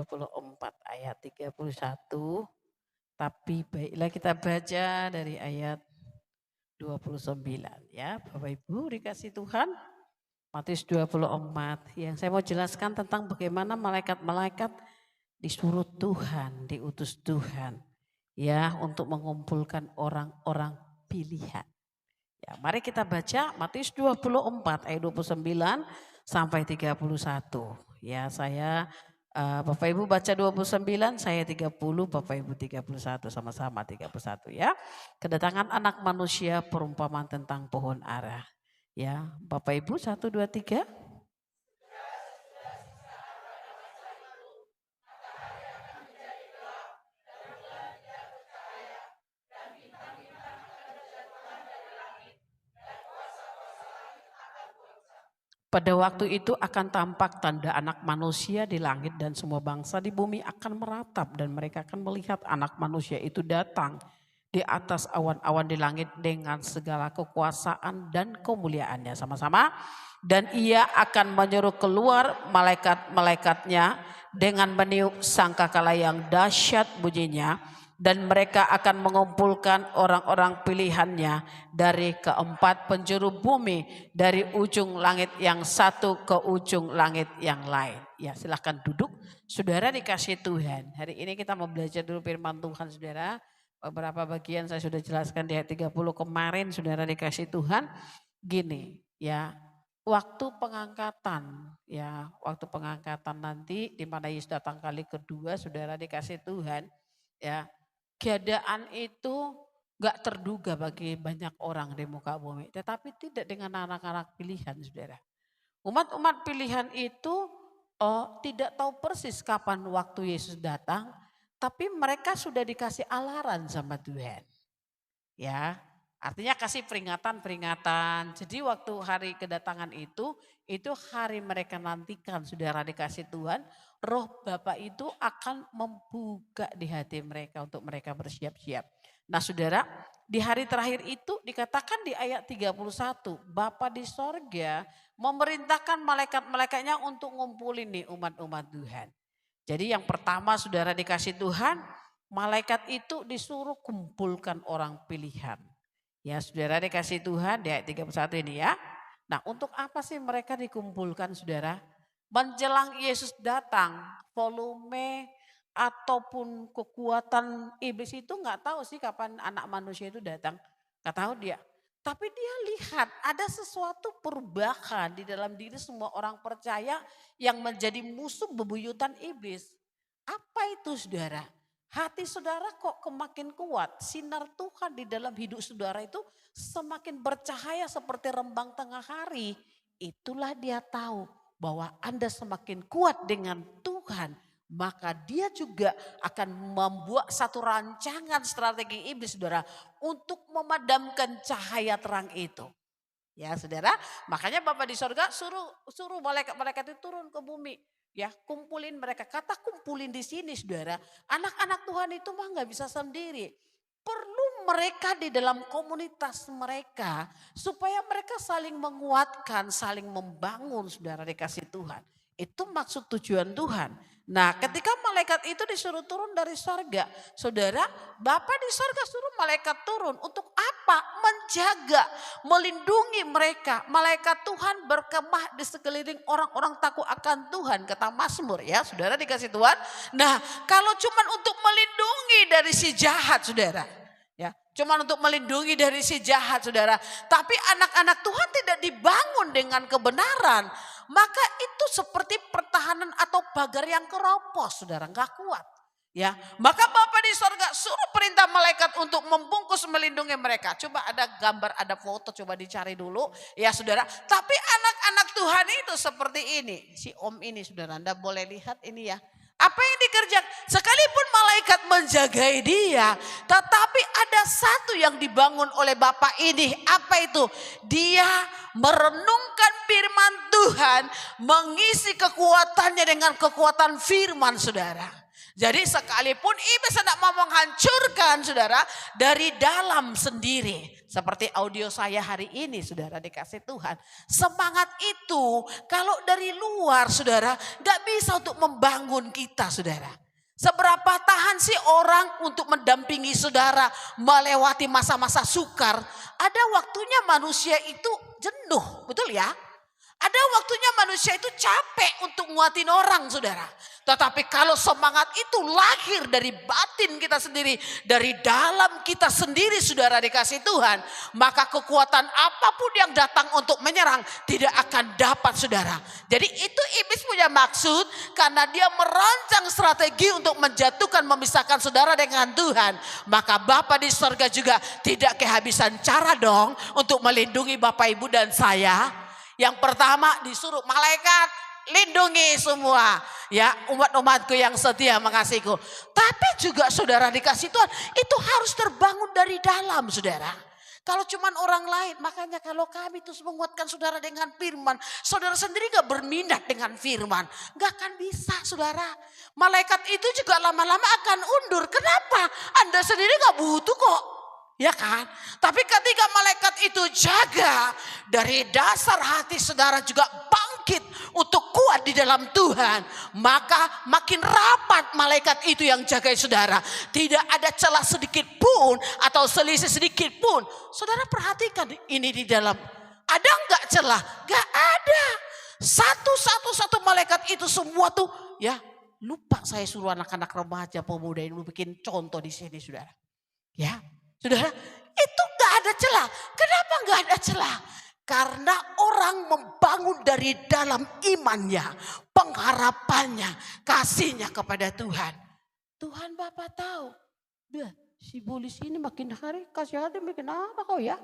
24 ayat 31. Tapi baiklah kita baca dari ayat 29 ya. Bapak Ibu dikasih Tuhan. Matius 24 yang saya mau jelaskan tentang bagaimana malaikat-malaikat disuruh Tuhan, diutus Tuhan ya untuk mengumpulkan orang-orang pilihan. Ya, mari kita baca Matius 24 ayat 29 sampai 31. Ya, saya Bapak Ibu baca 29, saya 30, Bapak Ibu 31, sama-sama 31 ya. Kedatangan anak manusia perumpamaan tentang pohon ara. Ya, Bapak Ibu 1, 2, 3. Pada waktu itu akan tampak tanda anak manusia di langit dan semua bangsa di bumi akan meratap dan mereka akan melihat anak manusia itu datang di atas awan-awan di langit dengan segala kekuasaan dan kemuliaannya sama-sama. Dan ia akan menyuruh keluar malaikat-malaikatnya dengan meniup sangkakala yang dahsyat bunyinya. Dan mereka akan mengumpulkan orang-orang pilihannya dari keempat penjuru bumi, dari ujung langit yang satu ke ujung langit yang lain. Ya, silahkan duduk. Saudara dikasih Tuhan. Hari ini kita mau belajar dulu firman Tuhan, saudara. Beberapa bagian saya sudah jelaskan di ayat 30 kemarin, saudara dikasih Tuhan. Gini, ya. Waktu pengangkatan, ya, waktu pengangkatan nanti di mana Yesus datang kali kedua, saudara dikasih Tuhan, ya. Keadaan itu gak terduga bagi banyak orang di muka bumi. Tetapi tidak dengan anak-anak pilihan, saudara. Umat-umat pilihan itu tidak tahu persis kapan waktu Yesus datang. Tapi mereka sudah dikasih alaran sama Tuhan. Ya, artinya kasih peringatan-peringatan. Jadi waktu hari kedatangan itu hari mereka nantikan, saudara dikasih Tuhan. Roh Bapa itu akan membuka di hati mereka untuk mereka bersiap-siap. Nah saudara, di hari terakhir itu dikatakan di ayat 31, Bapa di sorga memerintahkan malaikat-malaikatnya untuk ngumpulin nih umat-umat Tuhan. Jadi yang pertama saudara dikasih Tuhan, malaikat itu disuruh kumpulkan orang pilihan. Ya saudara dikasih Tuhan di ayat 31 ini ya. Nah untuk apa sih mereka dikumpulkan saudara? Menjelang Yesus datang, volume ataupun kekuatan iblis itu nggak tahu sih kapan anak manusia itu datang. Nggak tahu dia. Tapi dia lihat ada sesuatu perubahan di dalam diri semua orang percaya yang menjadi musuh bebuyutan iblis. Apa itu saudara? Hati saudara kok kemakin kuat. Sinar Tuhan di dalam hidup saudara itu semakin bercahaya seperti rembang tengah hari. Itulah dia tahu bahwa Anda semakin kuat dengan Tuhan. Maka dia juga akan membuat satu rancangan strategi iblis saudara. Untuk memadamkan cahaya terang itu. Ya saudara, makanya Bapak di sorga suruh malaikat-malaikat itu turun ke bumi. Ya kumpulin mereka, kata kumpulin di sini saudara. Anak-anak Tuhan itu mah gak bisa sendiri. Perlu mereka di dalam komunitas mereka. Supaya mereka saling menguatkan, saling membangun saudara dikasih Tuhan. Itu maksud tujuan Tuhan. Nah ketika malaikat itu disuruh turun dari sorga. Saudara, Bapak di sorga suruh malaikat turun. Untuk apa? Menjaga, melindungi mereka. Malaikat Tuhan berkemah di sekeliling orang-orang takut akan Tuhan. Kata Mazmur ya, saudara dikasih Tuhan. Nah kalau cuman untuk melindungi dari si jahat saudara. Ya, cuman untuk melindungi dari si jahat saudara. Tapi anak-anak Tuhan tidak dibangun dengan kebenaran. Maka itu seperti pertahanan atau pagar yang keropos saudara, gak kuat. Ya, maka Bapa di sorga suruh perintah malaikat untuk membungkus melindungi mereka. Coba ada gambar, ada foto, coba dicari dulu ya saudara. Tapi anak-anak Tuhan itu seperti ini. Si om ini saudara, Anda boleh lihat ini ya. Apa yang dikerjakan? Sekalipun malaikat menjagai dia, tetapi ada satu yang dibangun oleh Bapa ini. Apa itu? Dia merenungkan firman Tuhan, mengisi kekuatannya dengan kekuatan firman saudara. Jadi sekalipun iblis hendak mau menghancurkan saudara dari dalam sendiri. Seperti audio saya hari ini saudara dikasih Tuhan. Semangat itu kalau dari luar saudara gak bisa untuk membangun kita saudara. Seberapa tahan sih orang untuk mendampingi saudara melewati masa-masa sukar. Ada waktunya manusia itu jenuh, betul ya? Ada waktunya manusia itu capek untuk nguatin orang saudara. Tetapi kalau semangat itu lahir dari batin kita sendiri. Dari dalam kita sendiri saudara dikasih Tuhan. Maka kekuatan apapun yang datang untuk menyerang tidak akan dapat saudara. Jadi itu iblis punya maksud. Karena dia merancang strategi untuk menjatuhkan memisahkan saudara dengan Tuhan. Maka Bapa di sorga juga tidak kehabisan cara dong. Untuk melindungi Bapak Ibu dan saya. Yang pertama disuruh malaikat lindungi semua ya umat-umatku yang setia mengasihiku. Tapi juga saudara dikasih Tuhan itu harus terbangun dari dalam saudara. Kalau cuman orang lain, makanya kalau kami terus menguatkan saudara dengan firman, saudara sendiri gak berminat dengan firman, gak akan bisa saudara. Malaikat itu juga lama-lama akan undur. Kenapa? Anda sendiri gak butuh kok. Ya kan? Tapi ketika malaikat itu jaga dari dasar hati saudara juga bangkit untuk kuat di dalam Tuhan. Maka makin rapat malaikat itu yang jaga saudara. Tidak ada celah sedikit pun atau selisih sedikit pun. Saudara perhatikan ini di dalam. Ada enggak celah? Enggak ada. Satu malaikat itu semua tuh ya. Lupa saya suruh anak-anak remaja pemuda ini bikin contoh di sini saudara. Ya. Saudara, itu gak ada celah. Kenapa gak ada celah? Karena orang membangun dari dalam imannya, pengharapannya, kasihnya kepada Tuhan. Tuhan Bapak tahu. Si Bulis ini makin hari kasih hati makin apa kau ya?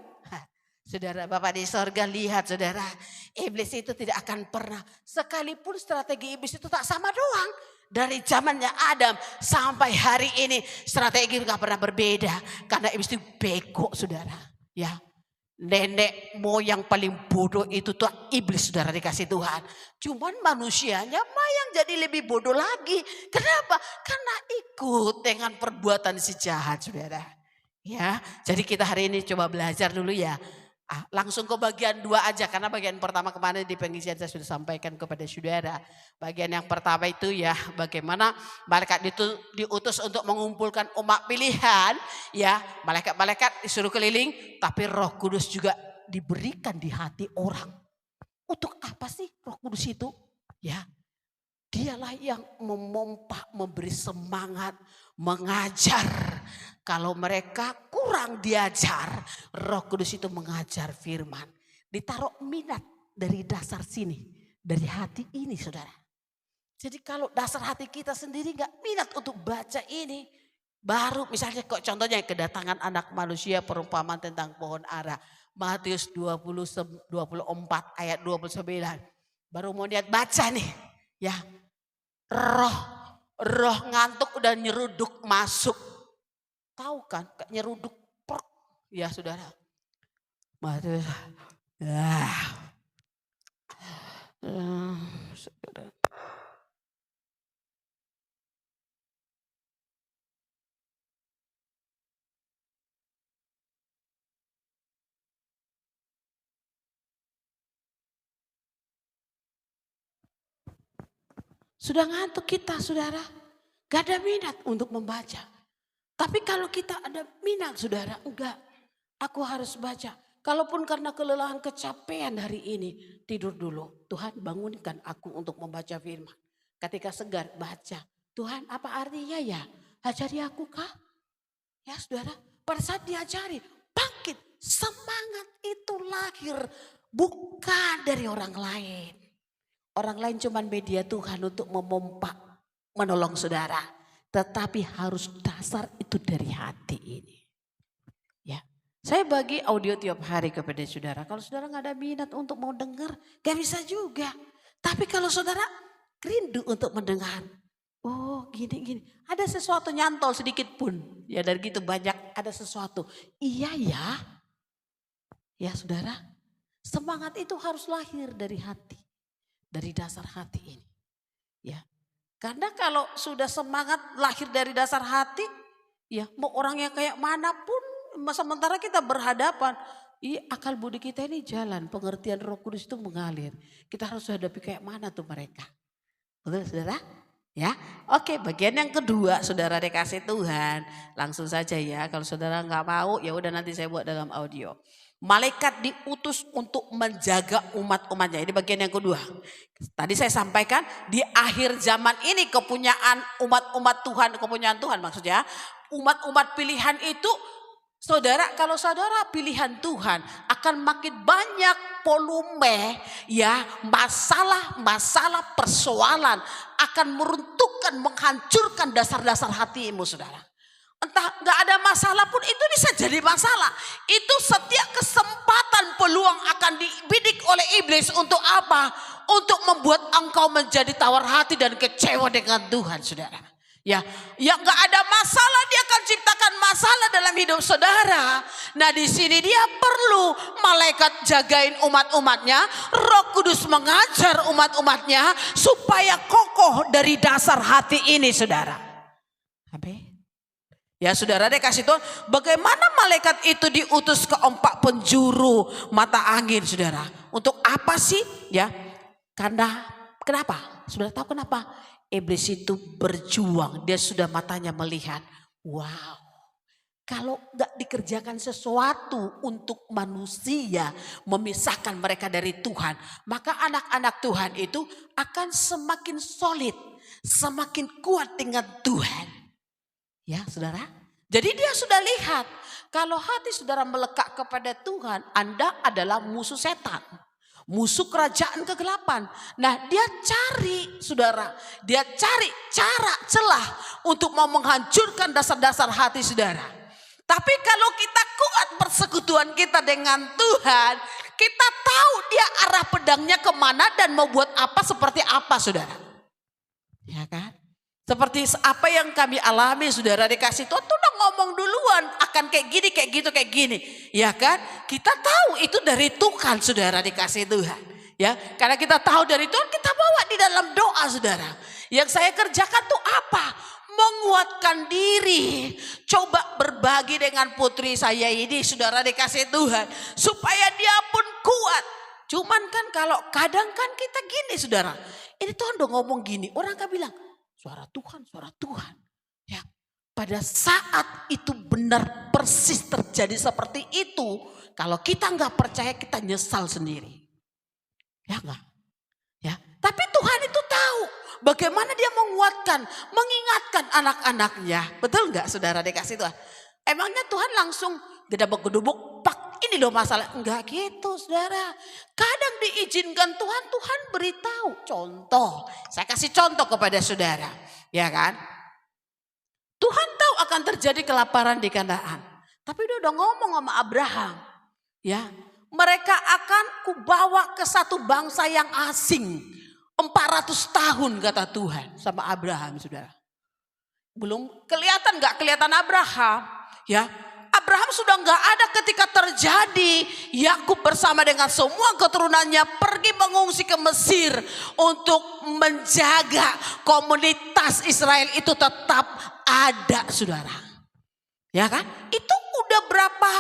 Saudara Bapak di sorga lihat saudara. Iblis itu tidak akan pernah. Sekalipun strategi iblis itu tak sama doang. Dari zamannya Adam sampai hari ini strategi gak pernah berbeda. Karena iblis itu bego saudara. Ya, nenek moyang paling bodoh itu tuh iblis saudara dikasih Tuhan. Cuman manusianya yang jadi lebih bodoh lagi. Kenapa? Karena ikut dengan perbuatan si jahat saudara. Ya, jadi kita hari ini coba belajar dulu ya. Langsung ke bagian 2 aja karena bagian pertama kemarin di pengisian saya sudah sampaikan kepada saudara. Bagian yang pertama itu ya bagaimana malaikat itu diutus untuk mengumpulkan umat pilihan. Ya malaikat-malaikat disuruh keliling tapi Roh Kudus juga diberikan di hati orang. Untuk apa sih Roh Kudus itu? Ya dialah yang memompa, memberi semangat, mengajar. Kalau mereka kurang diajar, Roh Kudus itu mengajar firman. Ditaruh minat dari dasar sini, dari hati ini saudara. Jadi kalau dasar hati kita sendiri gak minat untuk baca ini. Baru misalnya kok contohnya kedatangan anak manusia perumpamaan tentang pohon ara. Matius 24 ayat 29. Baru mau lihat baca nih ya. Roh ngantuk udah nyeruduk masuk. Tahu kan kayak nyeruduk prok. Ya saudara. Matius. Saudara. Sudah ngantuk kita saudara. Gak ada minat untuk membaca. Tapi kalau kita ada minat saudara, enggak. Aku harus baca. Kalaupun karena kelelahan kecapean hari ini, tidur dulu. Tuhan bangunkan aku untuk membaca firman. Ketika segar baca. Tuhan apa artinya ya? Ajari aku kah? Ya saudara, pada saat diajari, bangkit. Semangat itu lahir bukan dari orang lain. Orang lain cuma media Tuhan untuk memompa, menolong saudara. Tetapi harus dasar itu dari hati ini. Ya, saya bagi audio tiap hari kepada saudara. Kalau saudara nggak ada minat untuk mau dengar, gak bisa juga. Tapi kalau saudara rindu untuk mendengar, oh gini. Ada sesuatu nyantol sedikit pun. Ya dari gitu banyak ada sesuatu. Iya ya. Ya saudara, semangat itu harus lahir dari hati. Dari dasar hati ini. Ya. Karena kalau sudah semangat lahir dari dasar hati, ya mau orangnya kayak manapun, sementara kita berhadapan, akal budi kita ini jalan, pengertian Roh Kudus itu mengalir. Kita harus hadapi kayak mana tuh mereka. Betul saudara? Ya, oke. Bagian yang kedua, saudara dikasih Tuhan, langsung saja ya. Kalau saudara nggak mau, ya udah nanti saya buat dalam audio. Malaikat diutus untuk menjaga umat-umatnya. Ini bagian yang kedua. Tadi saya sampaikan di akhir zaman ini kepunyaan umat-umat Tuhan, kepunyaan Tuhan maksudnya. Umat-umat pilihan itu, saudara, kalau saudara pilihan Tuhan akan makin banyak volume ya, masalah-masalah persoalan akan meruntuhkan, menghancurkan dasar-dasar hatimu, saudara. Entah gak ada masalah pun itu bisa jadi masalah. Itu setiap kesempatan peluang akan dibidik oleh iblis untuk apa? Untuk membuat engkau menjadi tawar hati dan kecewa dengan Tuhan, saudara. Ya, yang gak ada masalah dia akan ciptakan masalah dalam hidup saudara. Nah di sini dia perlu malaikat jagain umat-umatnya, Roh Kudus mengajar umat-umatnya supaya kokoh dari dasar hati ini, saudara. Amin. Ya saudara dikasih Tuhan, bagaimana malaikat itu diutus ke empat penjuru mata angin, saudara? Untuk apa sih? Ya, karena kenapa? Saudara tahu kenapa? Iblis itu berjuang, dia sudah matanya melihat. Wow, kalau gak dikerjakan sesuatu untuk manusia, memisahkan mereka dari Tuhan, maka anak-anak Tuhan itu akan semakin solid, semakin kuat dengan Tuhan. Ya saudara, jadi dia sudah lihat kalau hati saudara melekat kepada Tuhan, Anda adalah musuh setan, musuh kerajaan kegelapan. Nah dia cari, saudara, dia cari cara celah untuk mau menghancurkan dasar-dasar hati saudara. Tapi kalau kita kuat persekutuan kita dengan Tuhan, kita tahu dia arah pedangnya kemana dan mau buat apa seperti apa, saudara. Ya kan? Seperti apa yang kami alami, saudara dikasih Tuhan tuh udah ngomong duluan akan kayak gini, kayak gitu, kayak gini. Ya kan? Kita tahu itu dari Tuhan, saudara dikasih Tuhan. Ya, karena kita tahu dari Tuhan, kita bawa di dalam doa, saudara. Yang saya kerjakan tuh apa? Menguatkan diri. Coba berbagi dengan putri saya ini, saudara dikasih Tuhan. Supaya dia pun kuat. Cuman kan kalau kadang kan kita gini, saudara. Ini Tuhan udah ngomong gini, orang kan bilang, suara Tuhan, suara Tuhan. Ya, pada saat itu benar persis terjadi seperti itu, kalau kita nggak percaya kita nyesal sendiri. Ya enggak? Ya, tapi Tuhan itu tahu bagaimana dia menguatkan, mengingatkan anak-anaknya. Betul nggak, saudara dikasih Tuhan? Emangnya Tuhan langsung gedabuk-gedubuk, pak ini loh masalah. Enggak gitu, saudara. Kadang diizinkan Tuhan, Tuhan beritahu. Contoh, saya kasih contoh kepada saudara. Ya kan? Tuhan tahu akan terjadi kelaparan di Kanaan. Tapi dia udah ngomong sama Abraham. Ya, mereka akan kubawa ke satu bangsa yang asing. 400 tahun kata Tuhan sama Abraham, saudara. Belum kelihatan, gak kelihatan Abraham. Ya, Abraham sudah nggak ada ketika terjadi Yakub bersama dengan semua keturunannya pergi mengungsi ke Mesir untuk menjaga komunitas Israel itu tetap ada, saudara. Ya kan? Itu udah berapa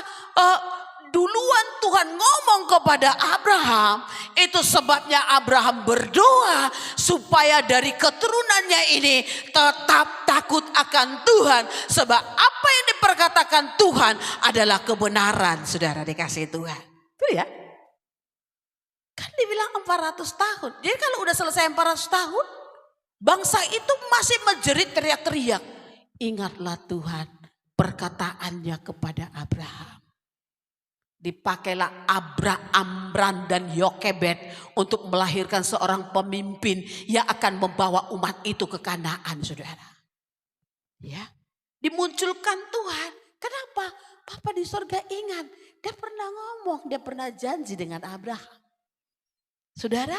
duluan Tuhan ngomong kepada Abraham. Itu sebabnya Abraham berdoa supaya dari keturunannya ini tetap takut akan Tuhan. Sebab apa yang diperkatakan Tuhan adalah kebenaran, saudara dikasih Tuhan. Betul ya? Kan dibilang 400 tahun. Jadi kalau udah selesai 400 tahun, bangsa itu masih menjerit teriak-teriak. Ingatlah Tuhan perkataannya kepada Abraham. Dipakailah Amran dan Yokebed untuk melahirkan seorang pemimpin yang akan membawa umat itu ke Kanaan, saudara. Ya, dimunculkan Tuhan. Kenapa? Papa di surga ingat, dia pernah ngomong, dia pernah janji dengan Abraham. Saudara,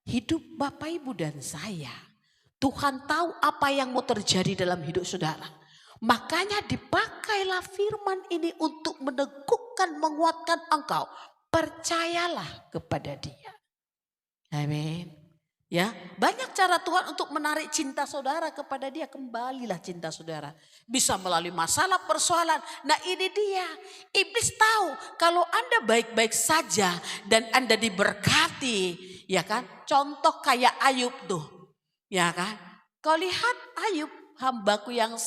hidup Bapak Ibu dan saya, Tuhan tahu apa yang mau terjadi dalam hidup saudara. Makanya dipakailah firman ini untuk meneguhkan, menguatkan engkau. Percayalah kepada Dia. Amin. Ya, banyak cara Tuhan untuk menarik cinta saudara kepada dia. Kembalilah cinta saudara. Bisa melalui masalah persoalan. Nah ini dia. Iblis tahu kalau Anda baik-baik saja dan Anda diberkati. Ya kan? Contoh kayak Ayub tuh. Ya kan? Kau lihat Ayub, hambaku yang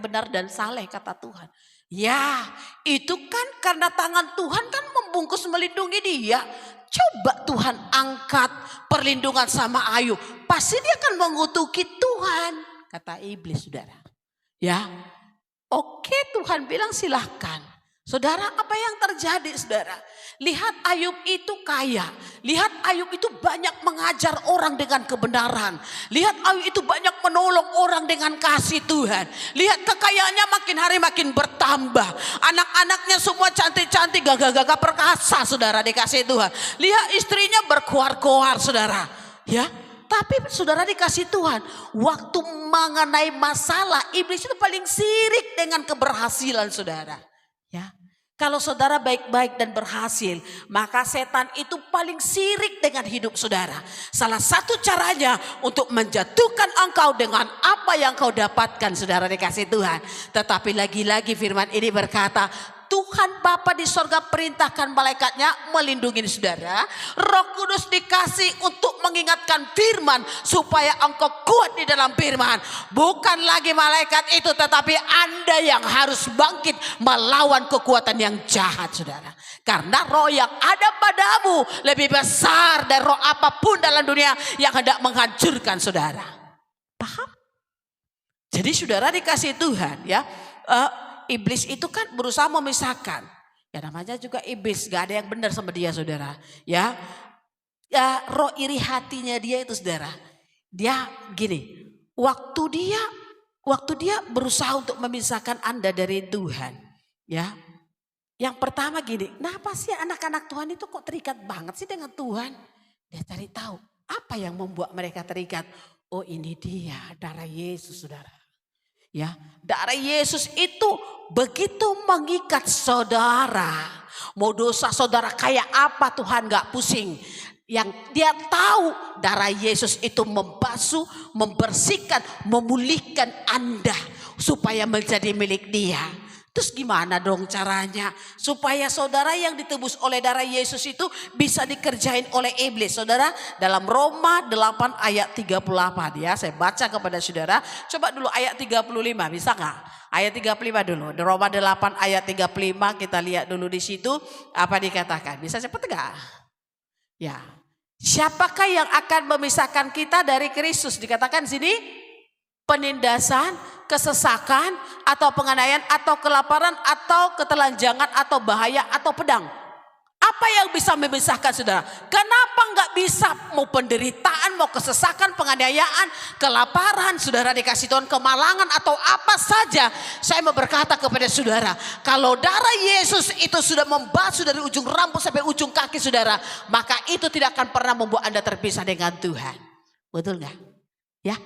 benar dan saleh kata Tuhan. Ya, itu kan karena tangan Tuhan kan membungkus melindungi dia. Coba Tuhan angkat perlindungan sama Ayub. Pasti dia akan mengutuki Tuhan. Kata iblis saudara. Ya, oke Tuhan bilang silahkan. Saudara apa yang terjadi saudara? Lihat Ayub itu kaya. Lihat Ayub itu banyak mengajar orang dengan kebenaran. Lihat Ayub itu banyak menolong orang dengan kasih Tuhan. Lihat kekayaannya makin hari makin bertambah. Anak-anaknya semua cantik-cantik, gagah-gagah perkasa saudara dikasih Tuhan. Lihat istrinya berkuar-kuar saudara. Ya, tapi saudara dikasih Tuhan. Waktu mengenai masalah, iblis itu paling sirik dengan keberhasilan saudara. Ya, kalau saudara baik-baik dan berhasil, maka setan itu paling sirik dengan hidup saudara. Salah satu caranya untuk menjatuhkan engkau dengan apa yang kau dapatkan saudara dikasih Tuhan. Tetapi lagi-lagi firman ini berkata, Tuhan Bapa di sorga perintahkan malaikatnya melindungi saudara. Roh Kudus dikasih untuk mengingatkan firman supaya engkau kuat di dalam firman. Bukan lagi malaikat itu, tetapi Anda yang harus bangkit melawan kekuatan yang jahat saudara. Karena roh yang ada padamu lebih besar dari roh apapun dalam dunia yang hendak menghancurkan saudara. Paham? Jadi saudara dikasih Tuhan ya. Iblis itu kan berusaha memisahkan. Ya namanya juga iblis, gak ada yang benar sama dia saudara. Ya, roh iri hatinya dia itu saudara. Dia gini, waktu dia berusaha untuk memisahkan Anda dari Tuhan. Ya, yang pertama gini, kenapa sih anak-anak Tuhan itu kok terikat banget sih dengan Tuhan? Dia cari tahu apa yang membuat mereka terikat. Oh ini dia darah Yesus saudara. Ya, darah Yesus itu begitu mengikat saudara. Mau dosa saudara kayak apa Tuhan gak pusing. Yang dia tahu darah Yesus itu membasuh, membersihkan, memulihkan Anda supaya menjadi milik dia. Terus gimana dong caranya supaya saudara yang ditebus oleh darah Yesus itu bisa dikerjain oleh iblis. Saudara dalam Roma 8 ayat 38 ya, saya baca kepada saudara. Coba dulu ayat 35 bisa gak? Ayat 35 dulu. Roma 8 ayat 35 kita lihat dulu di situ apa dikatakan. Bisa cepet gak? Ya. Siapakah yang akan memisahkan kita dari Kristus? Dikatakan sini penindasan, kesesakan, atau penganiayaan, atau kelaparan, atau ketelanjangan, atau bahaya, atau pedang. Apa yang bisa memisahkan saudara? Kenapa nggak bisa? Mau penderitaan, mau kesesakan, penganiayaan, kelaparan, saudara dikasih Tuhan, kemalangan, atau apa saja. Saya mau berkata kepada saudara, kalau darah Yesus itu sudah membasuh dari ujung rambut sampai ujung kaki saudara, maka itu tidak akan pernah membuat Anda terpisah dengan Tuhan. Betul nggak? Ya.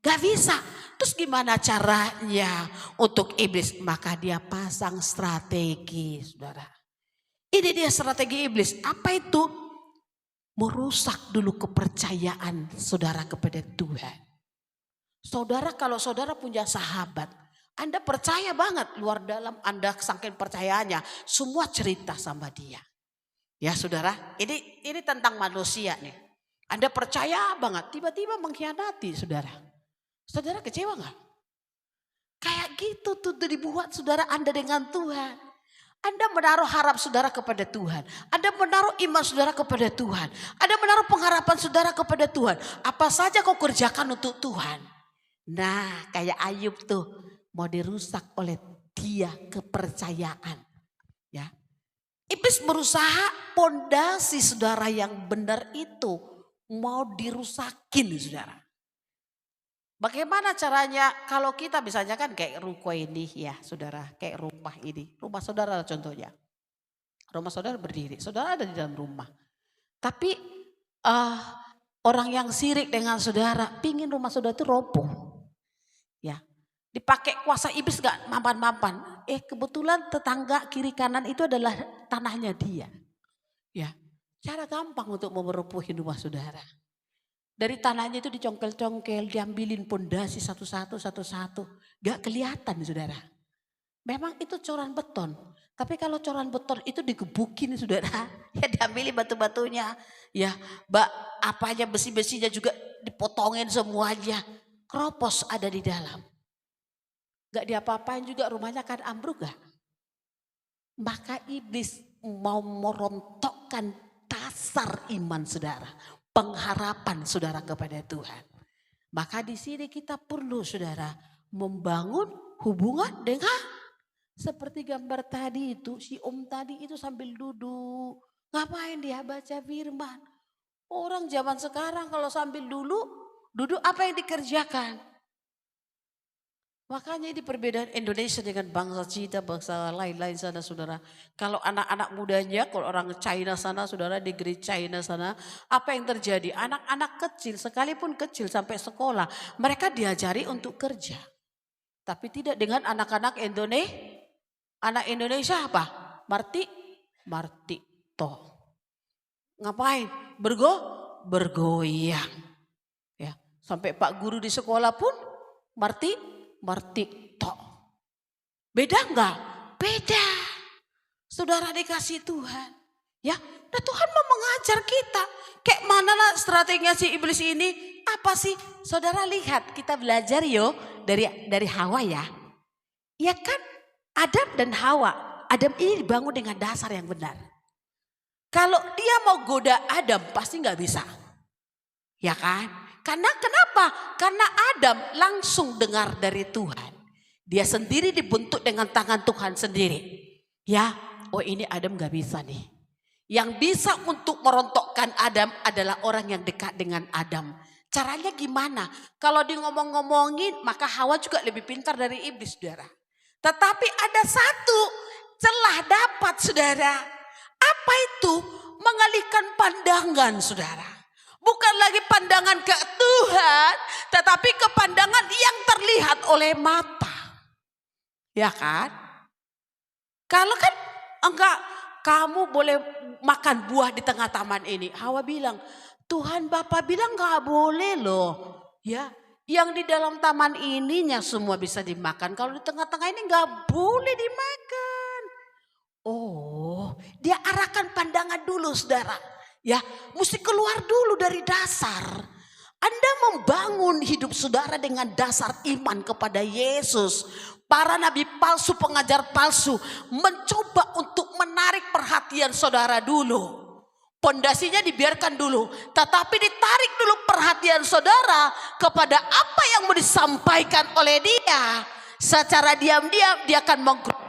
Gak bisa. Terus gimana caranya untuk iblis? Maka dia pasang strategi saudara. Ini dia strategi iblis. Apa itu? Merusak dulu kepercayaan saudara kepada Tuhan. Saudara kalau saudara punya sahabat. Anda percaya banget luar dalam Anda saking percayaannya. Semua cerita sama dia. Ya saudara ini tentang manusia nih. Anda percaya banget tiba-tiba mengkhianati saudara. Saudara kecewa gak? Kayak gitu tuh dibuat saudara Anda dengan Tuhan. Anda menaruh harap saudara kepada Tuhan. Anda menaruh iman saudara kepada Tuhan. Anda menaruh pengharapan saudara kepada Tuhan. Apa saja kau kerjakan untuk Tuhan. Nah kayak Ayub tuh mau dirusak oleh dia kepercayaan. Ya, iblis berusaha pondasi saudara yang benar itu mau dirusakin saudara. Bagaimana caranya kalau kita misalnya kan kayak ruko ini ya saudara, kayak rumah ini. Rumah saudara contohnya. Rumah saudara berdiri, saudara ada di dalam rumah. Tapi orang yang sirik dengan saudara, pingin rumah saudara itu roboh. Ya, dipakai kuasa iblis gak mampan-mampan. Kebetulan tetangga kiri kanan itu adalah tanahnya dia. Ya, cara gampang untuk memerupuhi rumah saudara. Dari tanahnya itu dicongkel-congkel, diambilin pondasi satu-satu, satu-satu. Gak kelihatan saudara. Memang itu coran beton. Tapi kalau coran beton itu digebukin saudara. Ya diambilin batu-batunya. Ya apa aja besi-besinya juga dipotongin semuanya. Keropos ada di dalam. Gak diapa-apain juga, rumahnya kan ambruk gak? Maka iblis mau merontokkan dasar iman saudara. Pengharapan saudara kepada Tuhan. Maka di sini kita perlu saudara membangun hubungan dengan seperti gambar tadi itu. Si om tadi itu sambil duduk. Ngapain dia baca firman? Orang zaman sekarang kalau sambil duduk apa yang dikerjakan? Makanya ini perbedaan Indonesia dengan bangsa Cina, bangsa lain-lain sana saudara. Kalau anak-anak mudanya, kalau orang China sana saudara, di gereja China sana, apa yang terjadi? Anak-anak kecil, sekalipun kecil sampai sekolah, mereka diajari untuk kerja. Tapi tidak dengan anak-anak Indonesia. Anak Indonesia apa? Marti toh. Ngapain? Bergoyang. Ya, sampai Pak Guru di sekolah pun Marti tok. Beda enggak? Beda. Saudara dikasih Tuhan. Ya, dan Tuhan mau mengajar kita. Kayak mana lah strateginya si iblis ini? Apa sih? Saudara lihat, kita belajar dari Hawa ya. Ya kan? Adam dan Hawa. Adam ini dibangun dengan dasar yang benar. Kalau dia mau goda Adam pasti nggak bisa. Ya kan? Karena kenapa? Karena Adam langsung dengar dari Tuhan. Dia sendiri dibentuk dengan tangan Tuhan sendiri. Ya, oh ini Adam gak bisa nih. Yang bisa untuk merontokkan Adam adalah orang yang dekat dengan Adam. Caranya gimana? Kalau di ngomong-ngomongin maka Hawa juga lebih pintar dari iblis saudara. Tetapi ada satu celah dapat saudara. Apa itu? Mengalihkan pandangan saudara. Bukan lagi pandangan ke Tuhan, tetapi ke pandangan yang terlihat oleh mata. Ya kan? Kalau kan enggak, kamu boleh makan buah di tengah taman ini. Hawa bilang, Tuhan Bapa bilang enggak boleh loh. Ya, yang di dalam taman ininya semua bisa dimakan. Kalau di tengah-tengah ini enggak boleh dimakan. Oh, dia arahkan pandangan dulu saudara. Ya, mesti keluar dulu dari dasar. Anda membangun hidup saudara dengan dasar iman kepada Yesus. Para nabi palsu, pengajar palsu mencoba untuk menarik perhatian saudara dulu. Pondasinya dibiarkan dulu, tetapi ditarik dulu perhatian saudara kepada apa yang mau disampaikan oleh dia. Secara diam-diam dia akan menggerak.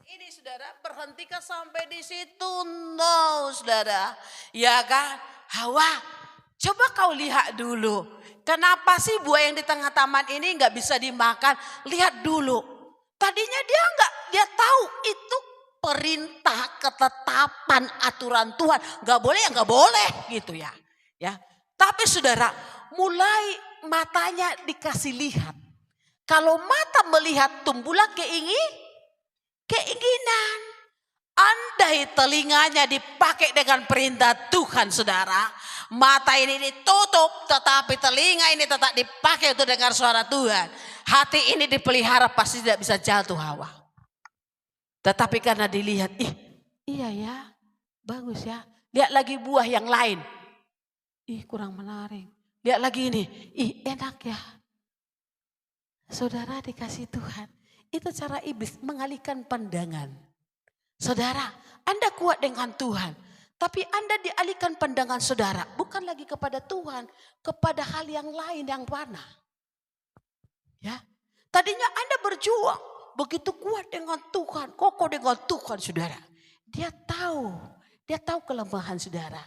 Ini saudara, berhentikah sampai di situ? No saudara. Ya kan? Hawa, coba kau lihat dulu. Kenapa sih buah yang di tengah taman ini gak bisa dimakan? Lihat dulu. Tadinya dia tahu itu perintah, ketetapan, aturan Tuhan. Gak boleh ya gak boleh gitu ya. Ya. Tapi saudara, mulai matanya dikasih lihat. Kalau mata melihat tumbuhlah keinginan. Andai telinganya dipakai dengan perintah Tuhan saudara. Mata ini ditutup tetapi telinga ini tetap dipakai untuk dengar suara Tuhan. Hati ini dipelihara pasti tidak bisa jatuh Hawa. Tetapi karena dilihat, iya ya, bagus ya. Lihat lagi buah yang lain. Kurang menarik. Lihat lagi ini, enak ya. Saudara dikasih Tuhan. Itu cara iblis mengalihkan pandangan. Saudara, Anda kuat dengan Tuhan. Tapi Anda dialihkan pandangan saudara. Bukan lagi kepada Tuhan. Kepada hal yang lain yang mana. Ya, tadinya Anda berjuang. Begitu kuat dengan Tuhan. Kokoh dengan Tuhan saudara. Dia tahu kelemahan saudara.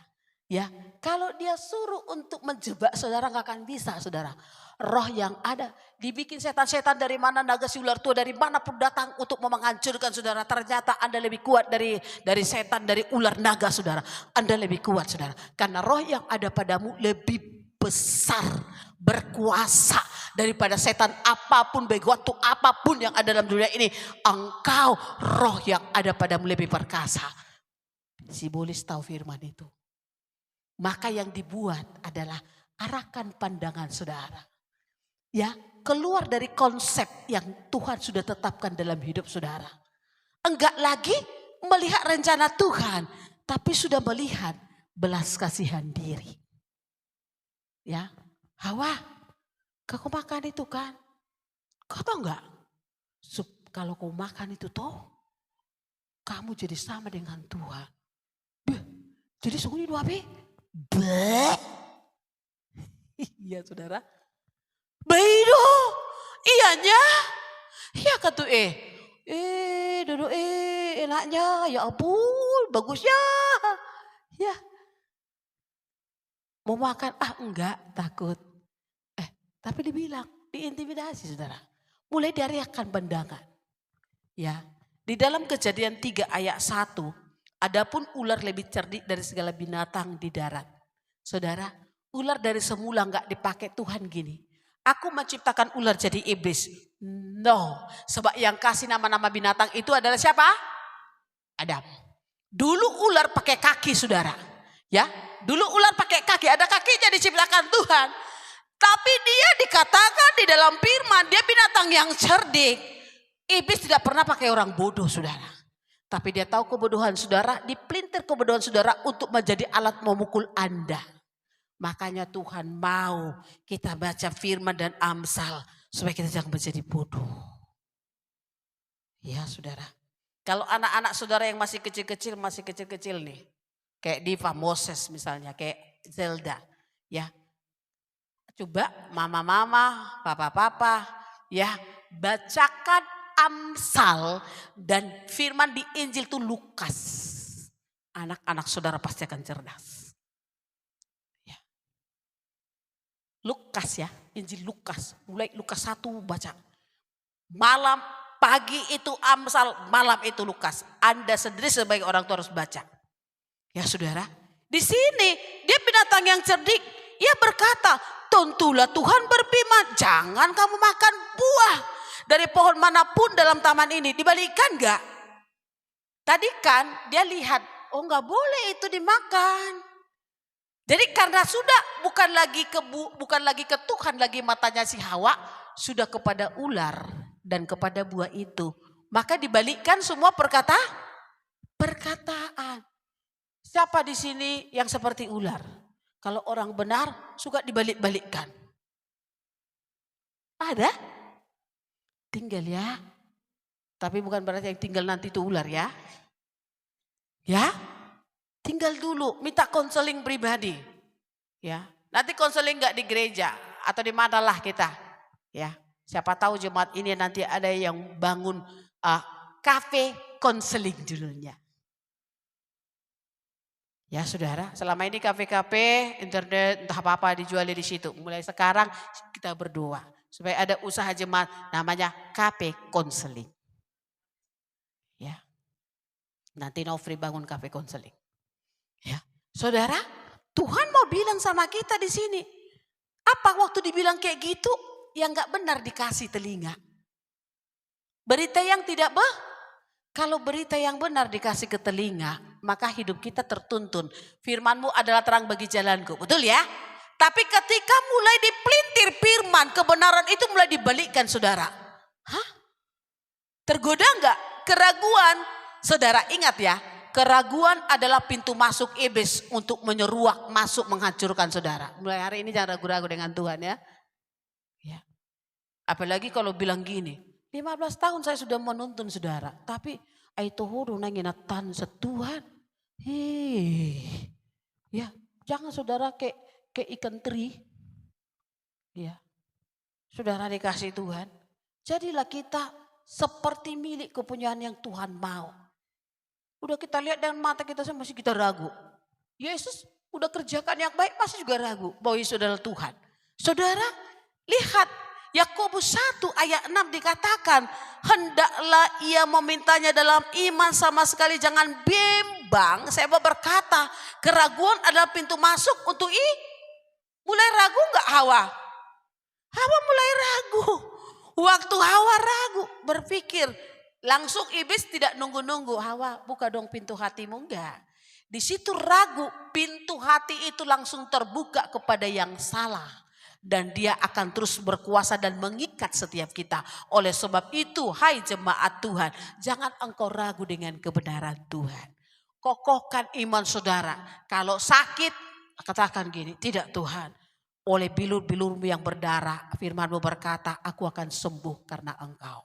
Ya, kalau dia suruh untuk menjebak saudara gak akan bisa saudara. Roh yang ada dibikin setan-setan dari mana, naga si ular tua dari mana pun datang untuk menghancurkan saudara. Ternyata Anda lebih kuat dari setan, dari ular naga saudara. Anda lebih kuat saudara. Karena roh yang ada padamu lebih besar, berkuasa daripada setan apapun, baik waktu apapun yang ada dalam dunia ini. Engkau roh yang ada padamu lebih perkasa. Si iblis tahu firman itu. Maka yang dibuat adalah arahkan pandangan saudara. Ya, keluar dari konsep yang Tuhan sudah tetapkan dalam hidup saudara. Enggak lagi melihat rencana Tuhan, tapi sudah melihat belas kasihan diri. Ya, Hawa, kau makan itu kan? Kau tahu enggak? Kalau kau makan itu toh, kamu jadi sama dengan Tuhan. Beuh, jadi sungguh itu apa? Iya saudara. Baido, iyanya, iya kata duduk enaknya, ya ampun, bagusnya, ya. Mau makan, enggak, takut. Tapi dibilang, diintimidasi saudara. Mulai diarahkan pandangan. Ya, di dalam Kejadian 3 ayat 1, adapun ular lebih cerdik dari segala binatang di darat. Saudara, ular dari semula enggak dipakai Tuhan gini. Aku menciptakan ular jadi iblis. No, sebab yang kasih nama-nama binatang itu adalah siapa? Adam. Dulu ular pakai kaki saudara. Ya, dulu ular pakai kaki, ada kakinya diciptakan Tuhan. Tapi dia dikatakan di dalam firman, dia binatang yang cerdik. Iblis tidak pernah pakai orang bodoh saudara. Tapi dia tahu kebodohan saudara, dipelintir kebodohan saudara untuk menjadi alat memukul Anda. Makanya Tuhan mau kita baca firman dan Amsal supaya kita jangan menjadi bodoh. Ya saudara. Kalau anak-anak saudara yang masih kecil-kecil nih. Kayak Diva, Moses misalnya, kayak Zelda. Ya. Coba mama-mama, papa-papa ya bacakan Amsal dan firman di Injil itu Lukas. Anak-anak saudara pasti akan cerdas. Ya. Lukas ya, Injil Lukas. Mulai Lukas 1 baca. Malam, pagi itu Amsal, malam itu Lukas. Anda sendiri sebagai orang tua harus baca. Ya saudara, di sini dia binatang yang cerdik. Ia berkata, tentulah Tuhan berfirman, jangan kamu makan buah dari pohon manapun dalam taman ini. Dibalikkan enggak? Tadi kan dia lihat, oh enggak boleh itu dimakan. Jadi karena sudah bukan lagi ke Tuhan lagi matanya si Hawa, sudah kepada ular dan kepada buah itu. Maka dibalikkan semua perkataan. Siapa di sini yang seperti ular? Kalau orang benar suka dibalik-balikkan. Ada? Tinggal ya. Tapi bukan berarti yang tinggal nanti itu ular ya. Ya. Tinggal dulu, minta konseling pribadi. Ya. Nanti konseling enggak di gereja atau di manalah kita. Ya. Siapa tahu jemaat ini nanti ada yang bangun kafe konseling dulunya. Ya saudara, selama ini kafe-kafe, internet, entah apa-apa dijual di situ. Mulai sekarang kita berdoa supaya ada usaha jemaat namanya kafe konseling. Ya, nanti Nofri bangun kafe konseling. Ya, saudara, Tuhan mau bilang sama kita di sini. Apa waktu dibilang kayak gitu, yang nggak benar dikasih telinga. Berita yang tidak kalau berita yang benar dikasih ke telinga, maka hidup kita tertuntun. Firman-Mu adalah terang bagi jalanku. Betul ya? Tapi ketika mulai dipelintir firman, kebenaran itu mulai dibalikkan saudara. Hah? Tergoda enggak? Keraguan. Saudara ingat ya, keraguan adalah pintu masuk iblis untuk menyeruak masuk menghancurkan saudara. Mulai hari ini jangan ragu-ragu dengan Tuhan ya. Ya. Apalagi kalau bilang gini, 15 tahun saya sudah menuntun saudara. Tapi itu huru nanginatan setuhan. Ya, jangan saudara kayak ikan teri. Ya. Saudara dikasih Tuhan. Jadilah kita seperti milik kepunyaan yang Tuhan mau. Udah kita lihat dengan mata kita masih kita ragu. Yesus udah kerjakan yang baik masih juga ragu bahwa Yesus adalah Tuhan. Saudara, lihat Yakobus 1 ayat 6 dikatakan, hendaklah ia memintanya dalam iman sama sekali jangan bimbang. Saya mau berkata, keraguan adalah pintu masuk Mulai ragu nggak Hawa? Hawa mulai ragu. Waktu Hawa ragu, berpikir, langsung iblis tidak nunggu-nunggu. Hawa, buka dong pintu hatimu. Enggak. Di situ ragu, pintu hati itu langsung terbuka kepada yang salah. Dan dia akan terus berkuasa dan mengikat setiap kita. Oleh sebab itu, hai jemaat Tuhan, jangan engkau ragu dengan kebenaran Tuhan. Kokohkan iman saudara. Kalau sakit, katakan gini, tidak Tuhan. Oleh bilur-bilurmu yang berdarah, firman-Mu berkata, aku akan sembuh karena engkau.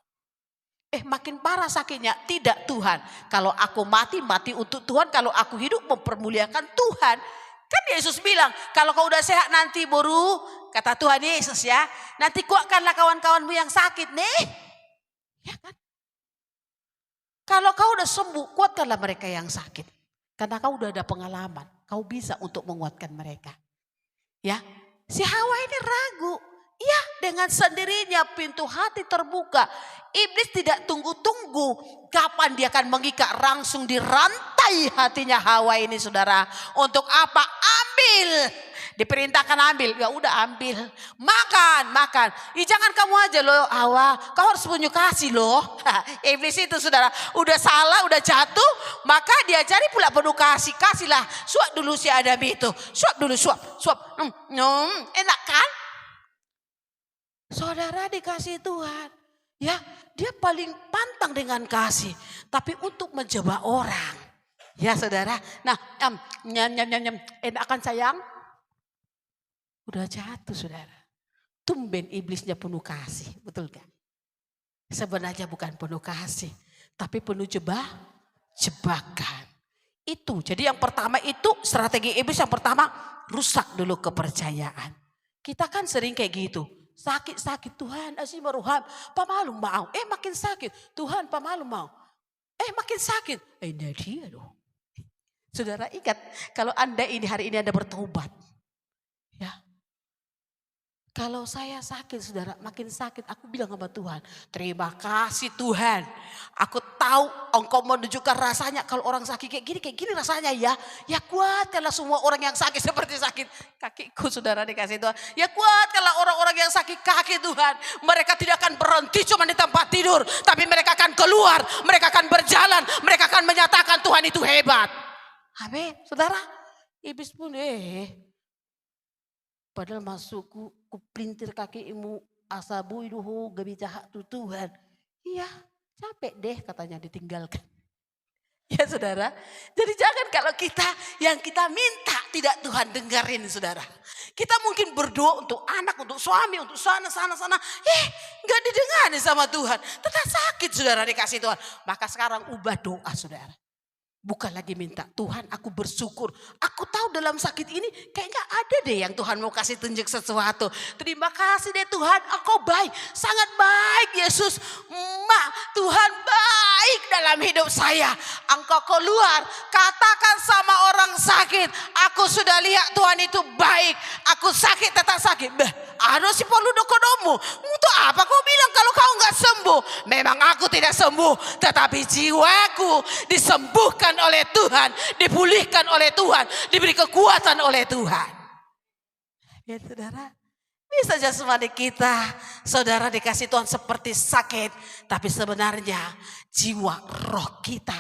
Makin parah sakitnya. Tidak Tuhan. Kalau aku mati, mati untuk Tuhan. Kalau aku hidup, mempermuliakan Tuhan. Kan Yesus bilang, kalau kau udah sehat nanti baru, kata Tuhan Yesus ya, nanti kuatkanlah kawan-kawanmu yang sakit nih. Ya kan? Kalau kau udah sembuh, kuatkanlah mereka yang sakit. Karena kau udah ada pengalaman. Kau bisa untuk menguatkan mereka. Ya. Si Hawa ini ragu. Ya, dengan sendirinya pintu hati terbuka. Iblis tidak tunggu-tunggu kapan dia akan mengikat, langsung dirantai hatinya Hawa ini saudara. Untuk apa? Ambil. Diperintahkan ambil, ya udah ambil. Makan. Jangan kamu aja loh Hawa, kau harus punya kasih loh. Iblis itu saudara, udah salah, udah jatuh, maka dia cari pula penuh kasih. Kasihlah, suap dulu si Adam itu. Suap dulu, suap. Enak kan? Saudara dikasih Tuhan. Ya, dia paling pantang dengan kasih. Tapi untuk menjebak orang. Ya saudara. Nah, enak kan sayang? Udah jatuh saudara. Tumben iblisnya penuh kasih. Betul kan? Sebenarnya bukan penuh kasih. Tapi penuh jebakan. Itu. Jadi yang pertama itu strategi iblis yang pertama. Rusak dulu kepercayaan. Kita kan sering kayak gitu. Sakit Tuhan asih meruham. Pamalu mau. Makin sakit. Tuhan pamalu mau. Makin sakit. Dia loh. Saudara ingat. Kalau Anda ini hari ini Anda bertobat. Ya. Kalau saya sakit saudara, makin sakit, aku bilang sama Tuhan, terima kasih Tuhan. Aku tahu engkau menunjukkan rasanya kalau orang sakit kayak gini rasanya ya. Ya kuatkanlah semua orang yang sakit seperti sakit kakiku saudara dikasih Tuhan. Ya kuatkanlah orang-orang yang sakit kaki Tuhan. Mereka tidak akan berhenti cuma di tempat tidur. Tapi mereka akan keluar, mereka akan berjalan, mereka akan menyatakan Tuhan itu hebat. Amin saudara. Iblis pun padahal masukku kupelintir kakimu asabu iduhu gabi jahat tu Tuhan. Iya capek deh katanya ditinggalkan. Ya saudara. Jadi jangan kalau kita yang kita minta tidak Tuhan dengerin saudara. Kita mungkin berdoa untuk anak, untuk suami, untuk sana. Gak didengarin sama Tuhan. Tetap sakit saudara dikasih Tuhan. Maka sekarang ubah doa saudara. Bukan lagi minta, Tuhan aku bersyukur. Aku tahu dalam sakit ini kayaknya ada deh yang Tuhan mau kasih tunjuk sesuatu. Terima kasih deh Tuhan, engkau baik. Sangat baik Yesus. Tuhan baik dalam hidup saya. Engkau keluar, katakan sama orang sakit. Aku sudah lihat Tuhan itu baik. Aku sakit tetap sakit. Ada si polu dokodomu. Untuk apa kau bilang kalau kau enggak sembuh? Memang aku tidak sembuh. Tetapi jiwaku disembuhkan oleh Tuhan, dipulihkan oleh Tuhan, diberi kekuatan oleh Tuhan. Ya saudara, bisa jasmani kita, saudara dikasih Tuhan seperti sakit, tapi sebenarnya jiwa, roh kita,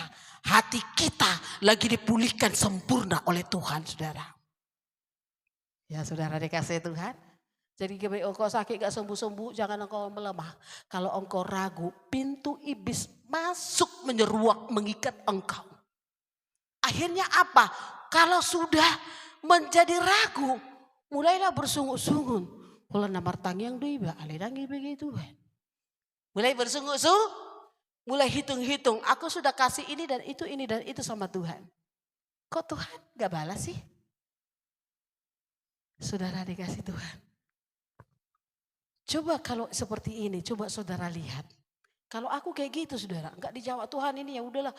hati kita lagi dipulihkan sempurna oleh Tuhan, saudara. Ya saudara dikasih Tuhan. Jadi kalau engkau sakit gak sembuh-sembuh, jangan engkau melemah. Kalau engkau ragu, pintu iblis masuk menyeruak mengikat engkau. Akhirnya apa? Kalau sudah menjadi ragu, mulailah bersungut-sungut. Kalau namar tangyang doi ba, alirangi begitu. Mulai bersungut-sungut, mulai hitung-hitung. Aku sudah kasih ini dan itu sama Tuhan. Kok Tuhan gak balas sih? Saudara dikasih Tuhan. Coba kalau seperti ini, coba saudara lihat. Kalau aku kayak gitu saudara, enggak dijawab Tuhan ini ya udahlah.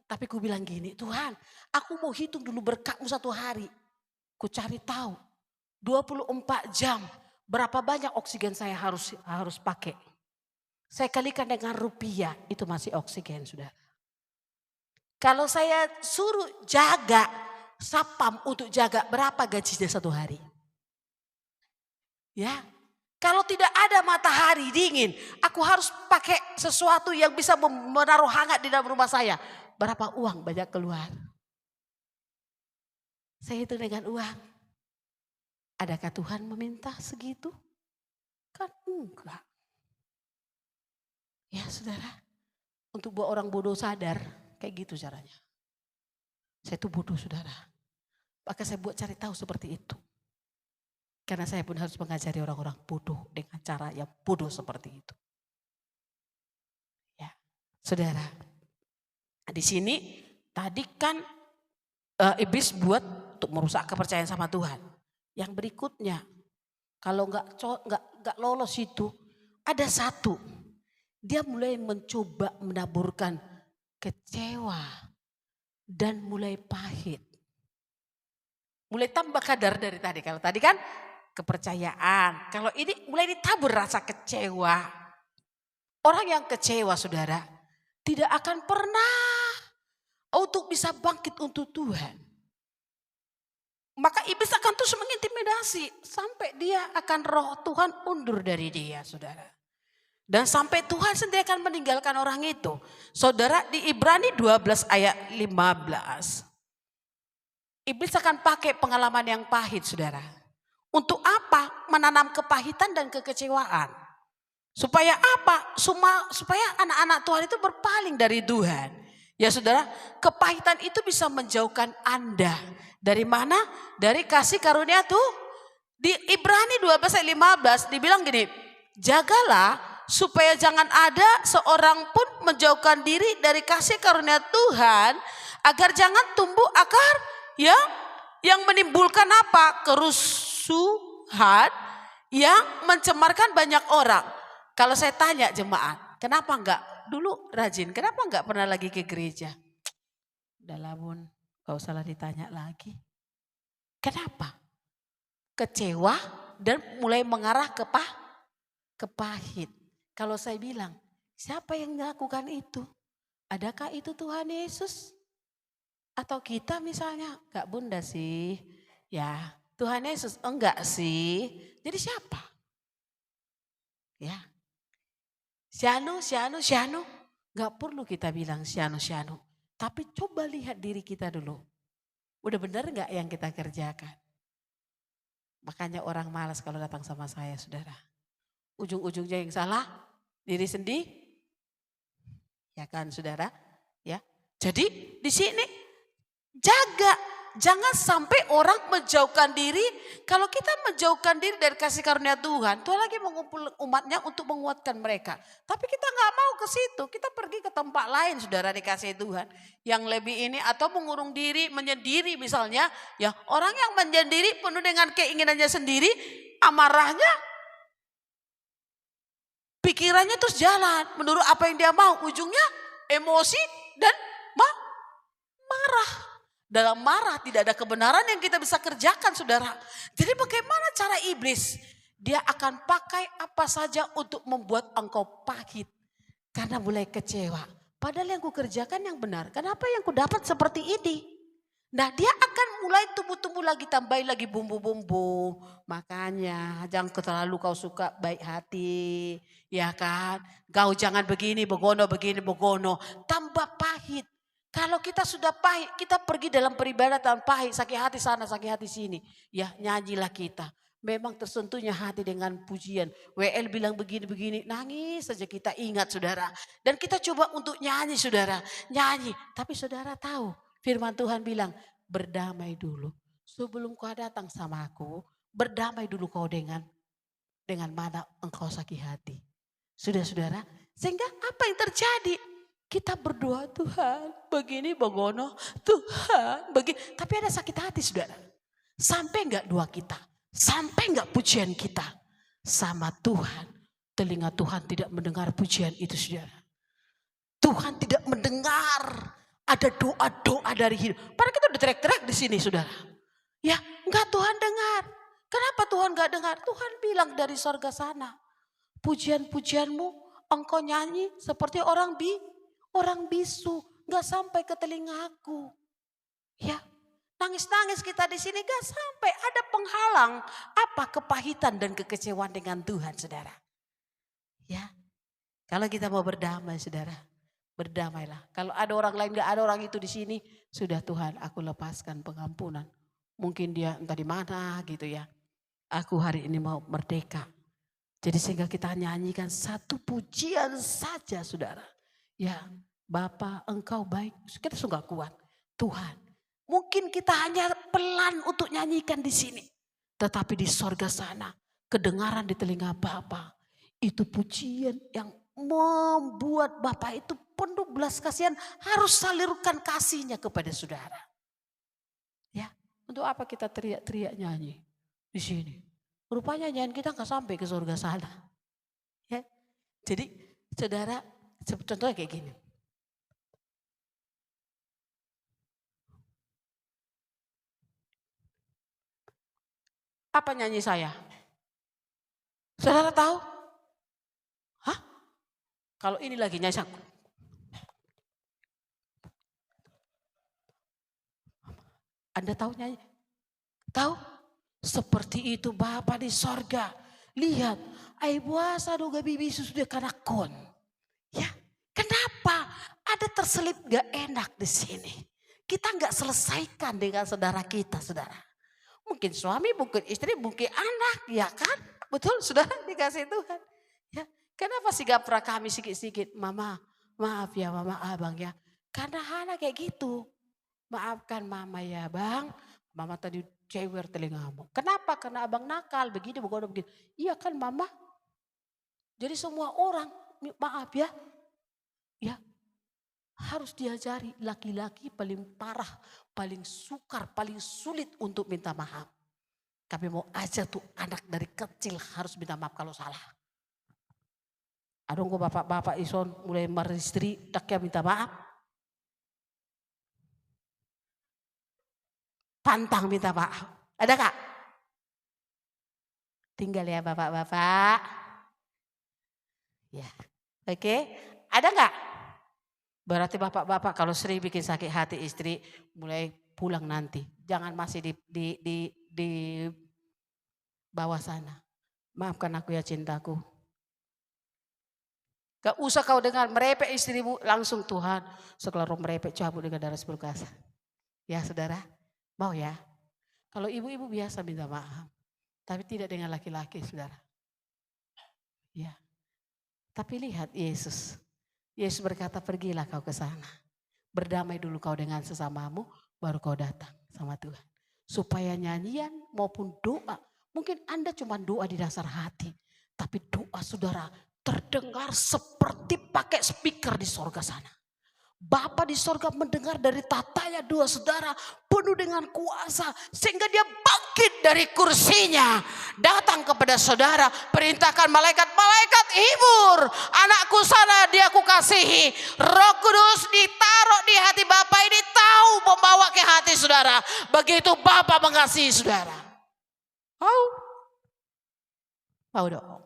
Tapi ku bilang gini, Tuhan aku mau hitung dulu berkatmu satu hari. Ku cari tahu 24 jam berapa banyak oksigen saya harus pakai. Saya kalikan dengan rupiah, itu masih oksigen saudara. Kalau saya suruh jaga, sapam untuk jaga berapa gajinya satu hari? Ya, kalau tidak ada matahari dingin, aku harus pakai sesuatu yang bisa menaruh hangat di dalam rumah saya. Berapa uang banyak keluar? Saya hitung dengan uang. Adakah Tuhan meminta segitu? Kan enggak. Ya saudara, untuk buat orang bodoh sadar, kayak gitu caranya. Saya itu bodoh saudara. Maka saya buat cari tahu seperti itu. Karena saya pun harus mengajari orang-orang bodoh dengan cara yang bodoh seperti itu. Ya, saudara. Di sini tadi kan iblis buat untuk merusak kepercayaan sama Tuhan. Yang berikutnya, kalau nggak lolos itu, ada satu. Dia mulai mencoba menaburkan kecewa dan mulai pahit. Mulai tambah kadar dari tadi. Kalau tadi kan kepercayaan. Kalau ini mulai ditabur rasa kecewa. Orang yang kecewa saudara tidak akan pernah untuk bisa bangkit untuk Tuhan. Maka iblis akan terus mengintimidasi sampai dia akan roh Tuhan undur dari dia saudara. Dan sampai Tuhan sendiri akan meninggalkan orang itu. Saudara di Ibrani 12 ayat 15. Iblis akan pakai pengalaman yang pahit saudara. Untuk apa? Menanam kepahitan dan kekecewaan. Supaya apa? Supaya anak-anak Tuhan itu berpaling dari Tuhan. Ya saudara, kepahitan itu bisa menjauhkan Anda. Dari mana? Dari kasih karunia tuh. Di Ibrani 12 ayat 15 dibilang gini. Jagalah supaya jangan ada seorang pun menjauhkan diri dari kasih karunia Tuhan. Agar jangan tumbuh akar yang menimbulkan apa? Kerusuhan yang mencemarkan banyak orang. Kalau saya tanya jemaat, kenapa enggak dulu rajin? Kenapa enggak pernah lagi ke gereja? Udah lah bun, gak usah ditanya lagi. Kenapa? Kecewa dan mulai mengarah ke pahit. Kalau saya bilang, siapa yang melakukan itu? Adakah itu Tuhan Yesus? Atau kita misalnya? Enggak bunda sih. Ya, Tuhan Yesus enggak sih. Jadi siapa? Ya. Syanu. Gak perlu kita bilang syanu. Tapi coba lihat diri kita dulu. Udah benar gak yang kita kerjakan? Makanya orang malas kalau datang sama saya saudara. Ujung-ujungnya yang salah diri sendiri. Ya kan saudara? Ya. Jadi di sini jaga. Jangan sampai orang menjauhkan diri. Kalau kita menjauhkan diri dari kasih karunia Tuhan. Tuhan lagi mengumpul umatnya untuk menguatkan mereka. Tapi kita gak mau ke situ. Kita pergi ke tempat lain saudara dikasih Tuhan. Yang lebih ini atau mengurung diri, menyendiri misalnya. Ya, orang yang menyendiri penuh dengan keinginannya sendiri. Amarahnya. Pikirannya terus jalan. Menurut apa yang dia mau. Ujungnya emosi dan marah. Dalam marah tidak ada kebenaran yang kita bisa kerjakan saudara. Jadi bagaimana cara iblis? Dia akan pakai apa saja untuk membuat engkau pahit. Karena mulai kecewa. Padahal yang kukerjakan yang benar. Kenapa yang kudapat seperti ini? Nah dia akan mulai tumbuh-tumbuh lagi. Tambahin lagi bumbu-bumbu. Makanya jangan terlalu kau suka baik hati. Ya kan? Kau jangan begini begono. Tambah pahit. Kalau kita sudah pahit, kita pergi dalam peribadatan pahit, sakit hati sana, sakit hati sini. Ya nyanyilah kita. Memang tersentuhnya hati dengan pujian. WL bilang begini-begini, nangis saja kita ingat saudara. Dan kita coba untuk nyanyi saudara, nyanyi. Tapi saudara tahu firman Tuhan bilang, berdamai dulu. Sebelum kau datang sama aku, berdamai dulu kau dengan mana engkau sakit hati. Sudah saudara, sehingga apa yang terjadi? Kita berdoa Tuhan begini begono Tuhan begini. Tapi ada sakit hati saudara. Sampai enggak doa kita. Sampai enggak pujian kita. Sama Tuhan. Telinga Tuhan tidak mendengar pujian itu saudara. Tuhan tidak mendengar. Ada doa-doa dari hidup. Padahal kita udah teriak-teriak di sini saudara. Ya enggak Tuhan dengar. Kenapa Tuhan enggak dengar? Tuhan bilang dari sorga sana. Pujian-pujianmu engkau nyanyi seperti orang bisu, nggak sampai ke telingaku. Ya, Nangis-nangis kita di sini gak sampai ada penghalang apa kepahitan dan kekecewaan dengan Tuhan, saudara. Ya, kalau kita mau berdamai, saudara, berdamailah. Kalau ada orang lain, gak ada orang itu di sini, sudah Tuhan, aku lepaskan pengampunan. Mungkin dia entah di mana gitu ya. Aku hari ini mau merdeka. Jadi sehingga kita nyanyikan satu pujian saja, saudara. Ya, Bapa, Engkau baik. Kita sudah kuat. Tuhan. Mungkin kita hanya pelan untuk nyanyikan di sini. Tetapi di sorga sana, kedengaran di telinga Bapa. Itu pujian yang membuat Bapa itu penuh belas kasihan. Harus salurkan kasihnya kepada saudara. Ya, untuk apa kita teriak-teriak nyanyi di sini? Rupanya nyanyian kita gak sampai ke sorga sana. Ya, jadi saudara, contohnya kayak gini. Apa nyanyi saya? Saudara tahu? Hah? Kalau ini lagi nyanyi saya. Anda tahu nyanyi? Tahu? Seperti itu Bapa di sorga. Lihat, ai buasa doga bibi sudah kanakon. Ya, kenapa? Ada terselip gak enak di sini. Kita gak selesaikan dengan saudara kita, saudara. Mungkin suami, mungkin istri, mungkin anak, ya kan? Betul, saudara dikasih Tuhan. Ya, kenapa sih gak pernah kami sikit-sikit, Mama, maaf ya Mama Abang ya. Karena anak kayak gitu. Maafkan Mama ya Bang. Mama tadi cewer telingamu. Kenapa? Karena Abang nakal, begini, begini. Iya kan Mama? Jadi semua orang, maaf ya. Ya, harus diajari laki-laki paling parah, paling sukar, paling sulit untuk minta maaf. Kami mau ajar tuh anak dari kecil harus minta maaf kalau salah. Aduh kok bapak-bapak ison mulai meristri, daknya minta maaf. Pantang minta maaf. Ada kak? Tinggal ya bapak-bapak. Ya, oke. Ada nggak? Berarti bapak-bapak kalau sering bikin sakit hati istri mulai pulang nanti. Jangan masih di bawah sana. Maafkan aku ya cintaku. Gak usah kau dengar merepek istrimu langsung Tuhan. Setelah roh merepek cabut dengan darah 10 kasar. Ya saudara, mau ya. Kalau ibu-ibu biasa minta maaf. Tapi tidak dengan laki-laki saudara. Ya. Tapi lihat Yesus. Yesus berkata pergilah kau ke sana. Berdamai dulu kau dengan sesamamu. Baru kau datang sama Tuhan. Supaya nyanyian maupun doa. Mungkin Anda cuma doa di dasar hati. Tapi doa saudara terdengar seperti pakai speaker di sorga sana. Bapa di sorga mendengar dari tatanya doa saudara penuh dengan kuasa. Sehingga dia bangkit dari kursinya. Datang kepada saudara. Perintahkan malaikat hibur. Anakku sana dia aku kasihi. Roh Kudus ditaruh di hati Bapa ini tahu membawa ke hati saudara. Begitu Bapa mengasihi saudara. Mau dong.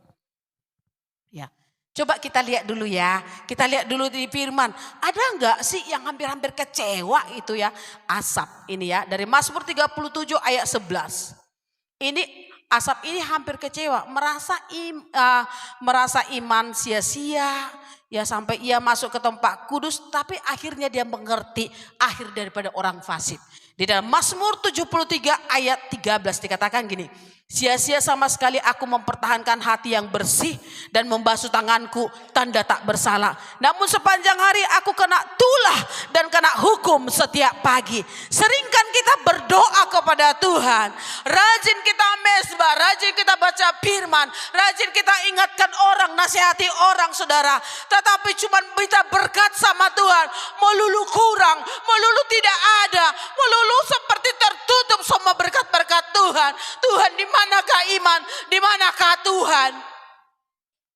Ya. Coba kita lihat dulu ya. Kita lihat dulu di firman. Ada enggak sih yang hampir-hampir kecewa itu ya. Asap ini ya. Dari Mazmur 37 ayat 11. Ini Asap ini hampir kecewa. Merasa iman sia-sia. Ya sampai ia masuk ke tempat kudus. Tapi akhirnya dia mengerti akhir daripada orang fasik. Di dalam Mazmur 73 ayat 13 dikatakan gini. Sia-sia sama sekali aku mempertahankan hati yang bersih dan membasuh tanganku tanda tak bersalah. Namun sepanjang hari aku kena tulah dan kena hukum setiap pagi. Seringkan kita berdoa kepada Tuhan. Rajin kita mesbah, rajin kita baca firman, rajin kita ingatkan orang, nasihati orang saudara. Tetapi cuma minta berkat sama Tuhan. Melulu kurang, melulu tidak ada, melulu seperti tertutup semua berkat-berkat Tuhan. Tuhan di manakah iman? Di manakah Tuhan?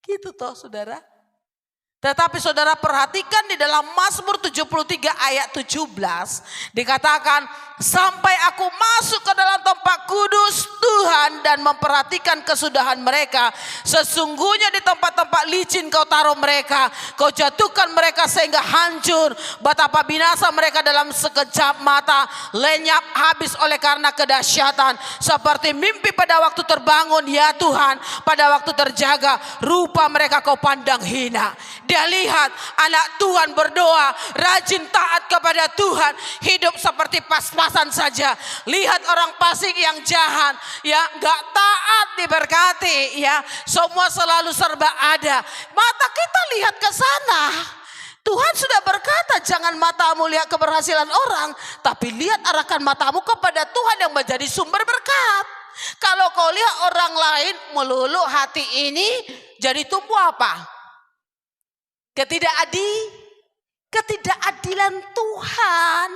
Gitu toh saudara. Tetapi saudara perhatikan di dalam Mazmur 73 ayat 17 dikatakan, sampai aku masuk ke dalam tempat kudus Tuhan dan memperhatikan kesudahan mereka. Sesungguhnya di tempat-tempat licin kau taruh mereka, kau jatuhkan mereka sehingga hancur. Betapa binasa mereka dalam sekejap mata, lenyap habis oleh karena kedahsyatan. Seperti mimpi pada waktu terbangun, ya Tuhan, pada waktu terjaga, rupa mereka kau pandang hina. Dia lihat anak Tuhan berdoa, rajin taat kepada Tuhan, hidup seperti pas-pasan saja. Lihat orang fasik yang jahat, ya gak taat diberkati, ya semua selalu serba ada. Mata kita lihat ke sana. Tuhan sudah berkata, jangan matamu lihat keberhasilan orang, tapi lihat arahkan matamu kepada Tuhan yang menjadi sumber berkat. Kalau kau lihat orang lain melulu, hati ini jadi tumbuh apa? Ketidakadilan Tuhan,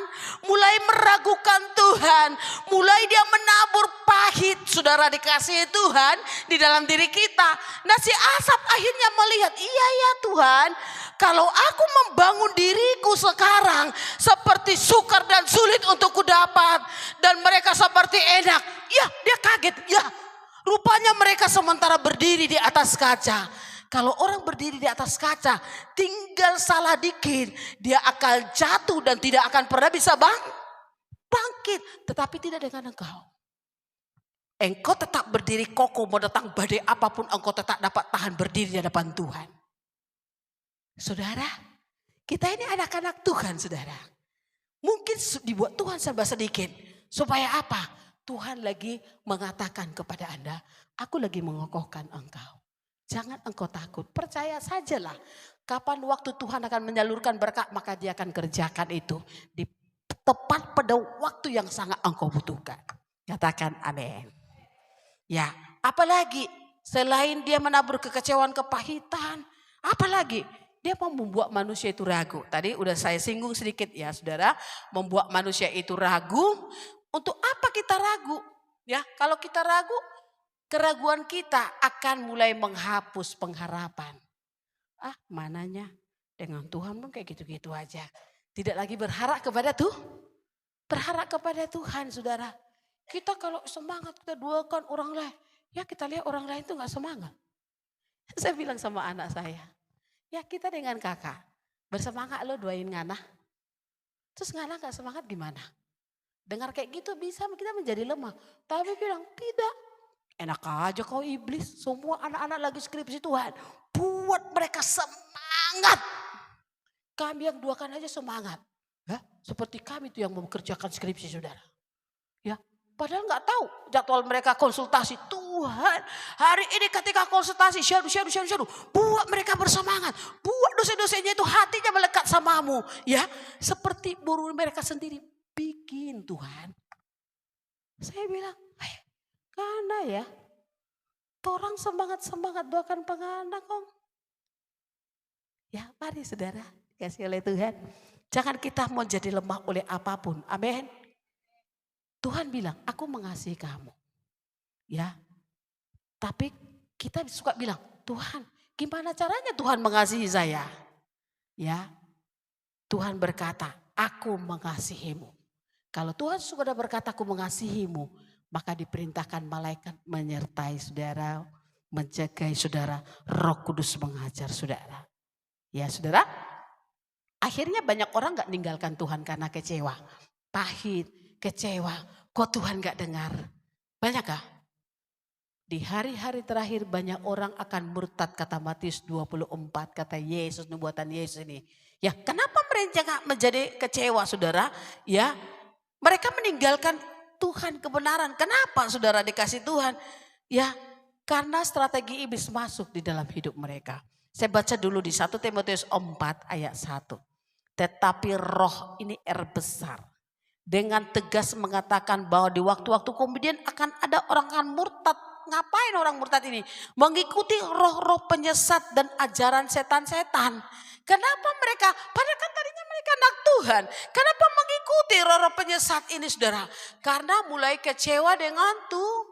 mulai meragukan Tuhan, mulai dia menabur pahit, saudara dikasihi Tuhan di dalam diri kita. Nah si Asaf akhirnya melihat, iya ya Tuhan, kalau aku membangun diriku sekarang seperti sukar dan sulit untuk kudapat, dan mereka seperti enak, ya dia kaget, ya rupanya mereka sementara berdiri di atas kaca. Kalau orang berdiri di atas kaca, tinggal salah dikit, dia akan jatuh dan tidak akan pernah bisa bangkit. Tetapi tidak dengan engkau. Engkau tetap berdiri kokoh, mau datang badai apapun, engkau tetap dapat tahan berdiri di hadapan Tuhan. Saudara, kita ini anak-anak Tuhan, saudara. Mungkin dibuat Tuhan serba sedikit. Supaya apa? Tuhan lagi mengatakan kepada Anda, aku lagi mengokohkan engkau. Jangan engkau takut, percaya sajalah. Kapan waktu Tuhan akan menyalurkan berkat, maka dia akan kerjakan itu. Tepat pada waktu yang sangat engkau butuhkan. Katakan amin. Ya, apalagi selain dia menabur kekecewaan, kepahitan. Apalagi dia mau membuat manusia itu ragu. Tadi udah saya singgung sedikit ya saudara. Membuat manusia itu ragu. Untuk apa kita ragu? Ya, kalau kita ragu, keraguan kita akan mulai menghapus pengharapan. Ah, mananya dengan Tuhan pun kayak gitu-gitu aja. Tidak lagi berharap kepada Tuhan. Berharap kepada Tuhan, saudara. Kita kalau semangat kita doakan orang lain. Ya kita lihat orang lain tuh gak semangat. Saya bilang sama anak saya. Ya kita dengan kakak. Bersemangat lo doain Ngana. Terus Ngana gak semangat gimana? Dengar kayak gitu bisa kita menjadi lemah. Tapi bilang tidak. Enak aja kau iblis, semua anak-anak lagi skripsi Tuhan. Buat mereka semangat. Kami yang doakan aja semangat. Ya, seperti kami tuh yang mengerjakan skripsi saudara. Ya, padahal gak tahu jadwal mereka konsultasi. Tuhan, hari ini ketika konsultasi, syadu. Buat mereka bersemangat. Buat dosen-dosennya itu hatinya melekat samamu. Ya, seperti buruh mereka sendiri. Bikin Tuhan. Saya bilang, karena ya, orang semangat-semangat doakan penganak kong. Ya mari saudara, dikasih oleh Tuhan. Jangan kita mau jadi lemah oleh apapun, amin. Tuhan bilang, aku mengasihi kamu. Ya, tapi kita suka bilang, Tuhan gimana caranya Tuhan mengasihi saya? Ya, Tuhan berkata, aku mengasihimu. Kalau Tuhan sudah berkata, aku mengasihimu, maka diperintahkan malaikat menyertai saudara, menjaga saudara, Roh Kudus mengajar saudara. Ya saudara, akhirnya banyak orang gak meninggalkan Tuhan karena kecewa. Pahit, kecewa, kok Tuhan gak dengar? Banyakkah? Di hari-hari terakhir banyak orang akan murtad, kata Matius 24, kata Yesus, nubuatan Yesus ini. Ya kenapa mereka menjadi kecewa saudara? Ya mereka meninggalkan Tuhan kebenaran. Kenapa saudara dikasih Tuhan? Ya karena strategi iblis masuk di dalam hidup mereka. Saya baca dulu di 1 Timotius 4 ayat 1. Tetapi roh ini besar. Dengan tegas mengatakan bahwa di waktu-waktu kemudian akan ada orang akan murtad. Ngapain orang murtad ini? Mengikuti roh-roh penyesat dan ajaran setan-setan. Kenapa mereka? Padahal kan tadinya mereka anak Tuhan. Kenapa mengikuti roh-roh penyesat ini saudara? Karena mulai kecewa dengan Tuhan.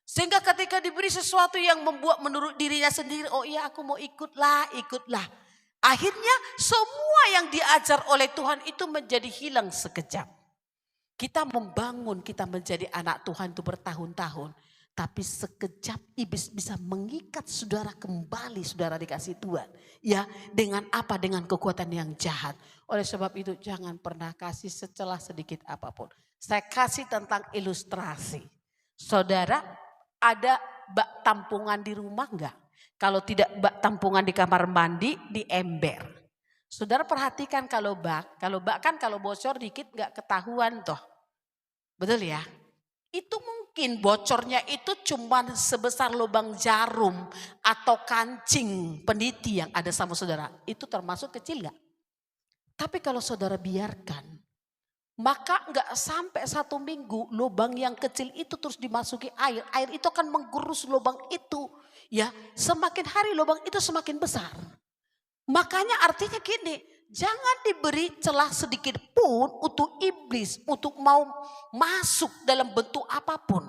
Sehingga ketika diberi sesuatu yang membuat menurut dirinya sendiri. Oh iya aku mau ikutlah. Akhirnya semua yang diajar oleh Tuhan itu menjadi hilang sekejap. Kita membangun, kita menjadi anak Tuhan itu bertahun-tahun. Tapi sekejap iblis bisa mengikat saudara kembali, saudara dikasih Tuhan. Ya, dengan apa? Dengan kekuatan yang jahat. Oleh sebab itu jangan pernah kasih secelah sedikit apapun. Saya kasih tentang ilustrasi. Saudara, ada bak tampungan di rumah enggak? Kalau tidak bak tampungan di kamar mandi, di ember. Saudara perhatikan kalau bak kan kalau bocor dikit enggak ketahuan toh. Betul ya? Itu mungkin bocornya itu cuma sebesar lubang jarum atau kancing peniti yang ada sama saudara. Itu termasuk kecil enggak? Tapi kalau saudara biarkan, maka enggak sampai 1 minggu lubang yang kecil itu terus dimasuki air. Air itu akan menggerus lubang itu. Ya, semakin hari lubang itu semakin besar. Makanya artinya gini, jangan diberi celah sedikit pun untuk iblis, untuk mau masuk dalam bentuk apapun.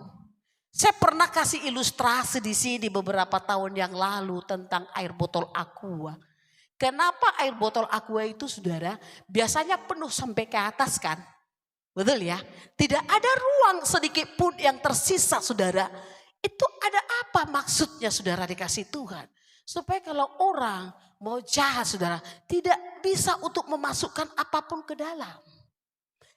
Saya pernah kasih ilustrasi di sini beberapa tahun yang lalu tentang air botol aqua. Kenapa air botol aqua itu saudara biasanya penuh sampai ke atas kan? Betul ya? Tidak ada ruang sedikit pun yang tersisa saudara. Itu ada apa maksudnya saudara dikasih Tuhan? Supaya kalau orang mau jahat saudara, tidak bisa untuk memasukkan apapun ke dalam.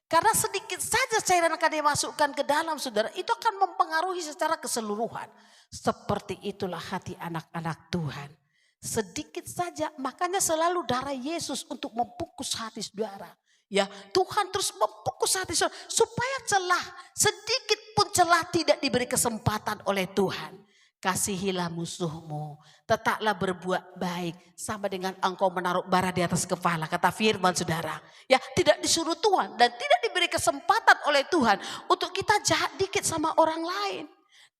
Karena sedikit saja cairan akan dimasukkan ke dalam saudara, itu akan mempengaruhi secara keseluruhan. Seperti itulah hati anak-anak Tuhan. Sedikit saja, makanya selalu darah Yesus untuk membungkus hati saudara. Ya, Tuhan terus membungkus hati saudara supaya celah, sedikit pun celah tidak diberi kesempatan oleh Tuhan. Kasihilah musuhmu, tetaplah berbuat baik sama dengan engkau menaruh bara di atas kepala, kata firman saudara. Ya, tidak disuruh Tuhan dan tidak diberi kesempatan oleh Tuhan untuk kita jahat dikit sama orang lain.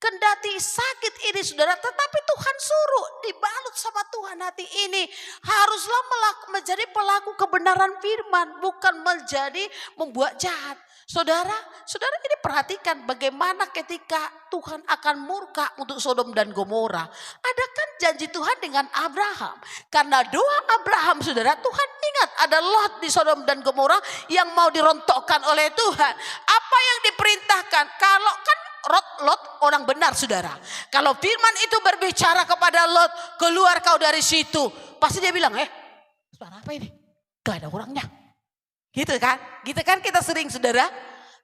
Kendati sakit ini saudara, tetapi Tuhan suruh dibalut sama Tuhan hati ini. Haruslah menjadi pelaku kebenaran firman, bukan menjadi membuat jahat. Saudara ini perhatikan bagaimana ketika Tuhan akan murka untuk Sodom dan Gomora. Ada kan janji Tuhan dengan Abraham. Karena doa Abraham saudara, Tuhan ingat ada Lot di Sodom dan Gomora yang mau dirontokkan oleh Tuhan. Apa yang diperintahkan? Kalau kan Lot orang benar saudara. Kalau firman itu berbicara kepada Lot, keluar kau dari situ. Pasti dia bilang, suara apa ini? Gak ada orangnya. Gitu kan kita sering saudara.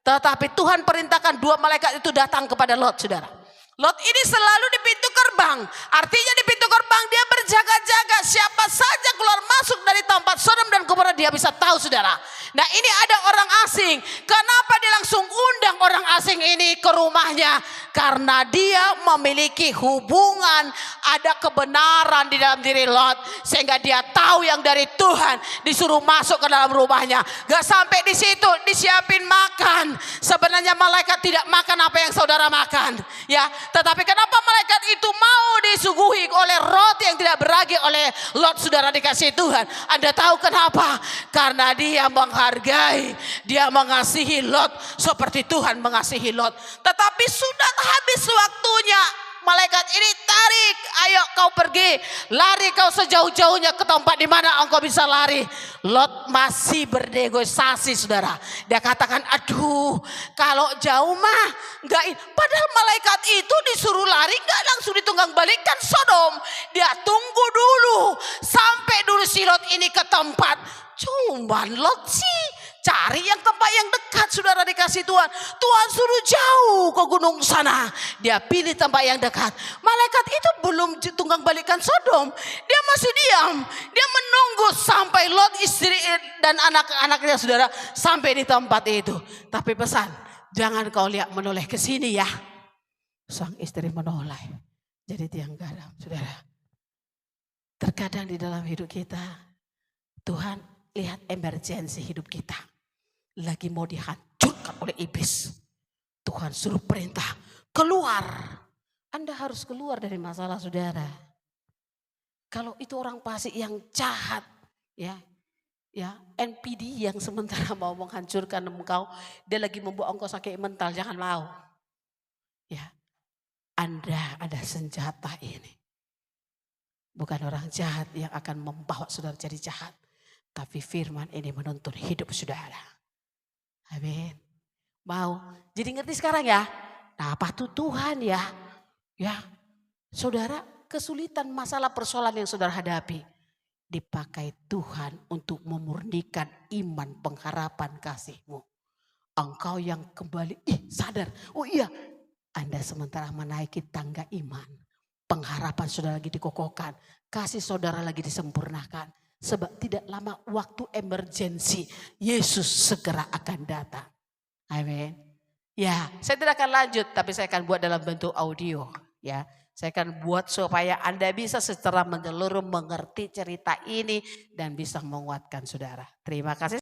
Tetapi Tuhan perintahkan 2 malaikat itu datang kepada Lot saudara. Lot ini selalu di pintu gerbang. Artinya di pintu gerbang dia berjaga-jaga. Siapa saja keluar masuk dari tempat Sodom dan Gomora dia bisa tahu saudara. Nah ini ada orang asing. Kenapa dia langsung undang orang asing ini ke rumahnya? Karena dia memiliki hubungan, ada kebenaran di dalam diri Lot. Sehingga dia tahu yang dari Tuhan disuruh masuk ke dalam rumahnya. Gak sampai di situ disiapin makan. Sebenarnya malaikat tidak makan apa yang saudara makan. Ya, tetapi kenapa malaikat itu mau disuguhi oleh roti yang tidak beragi oleh Lot saudara dikasih Tuhan? Anda tahu kenapa? Karena dia menghargai, dia mengasihi Lot seperti Tuhan mengasihi Lot. Tetapi sudah habis waktunya. Malaikat ini tarik, ayo kau pergi, lari kau sejauh-jauhnya ke tempat di mana engkau bisa lari. Lot masih bernegosiasi saudara. Dia katakan, aduh kalau jauh mah enggak. Padahal malaikat itu disuruh lari enggak langsung ditunggang balikkan Sodom. Dia tunggu dulu sampai dulu si Lot ini ke tempat. Cuman Lot sih cari yang tempat yang dekat saudara dikasih Tuhan. Tuhan suruh jauh ke gunung sana. Dia pilih tempat yang dekat. Malaikat itu belum tunggang balikan Sodom. Dia masih diam. Dia menunggu sampai Lot istri dan anak-anaknya saudara sampai di tempat itu. Tapi pesan, jangan kau lihat menoleh ke sini ya. Sang istri menoleh jadi tiang garam saudara. Terkadang di dalam hidup kita Tuhan lihat emergensi hidup kita. Lagi mau dihancurkan oleh iblis. Tuhan suruh perintah keluar. Anda harus keluar dari masalah saudara. Kalau itu orang fasik yang jahat. Ya, NPD yang sementara mau menghancurkan engkau. Dia lagi membuat engkau sakit mental. Jangan mau. Ya, Anda ada senjata ini. Bukan orang jahat yang akan membawa saudara jadi jahat. Tapi firman ini menuntun hidup saudara. Amin. Mau? Jadi ngerti sekarang ya? Nah, apa tuh Tuhan ya? Ya, saudara, kesulitan masalah persoalan yang saudara hadapi dipakai Tuhan untuk memurnikan iman, pengharapan, kasih-Mu. Engkau yang kembali sadar, oh iya, Anda sementara menaiki tangga iman. Pengharapan saudara lagi dikokohkan, kasih saudara lagi disempurnakan. Sebab tidak lama waktu emergensi, Yesus segera akan datang. Amin. Ya, saya tidak akan lanjut, tapi saya akan buat dalam bentuk audio. Ya, saya akan buat supaya Anda bisa secara menyeluruh mengerti cerita ini dan bisa menguatkan saudara. Terima kasih.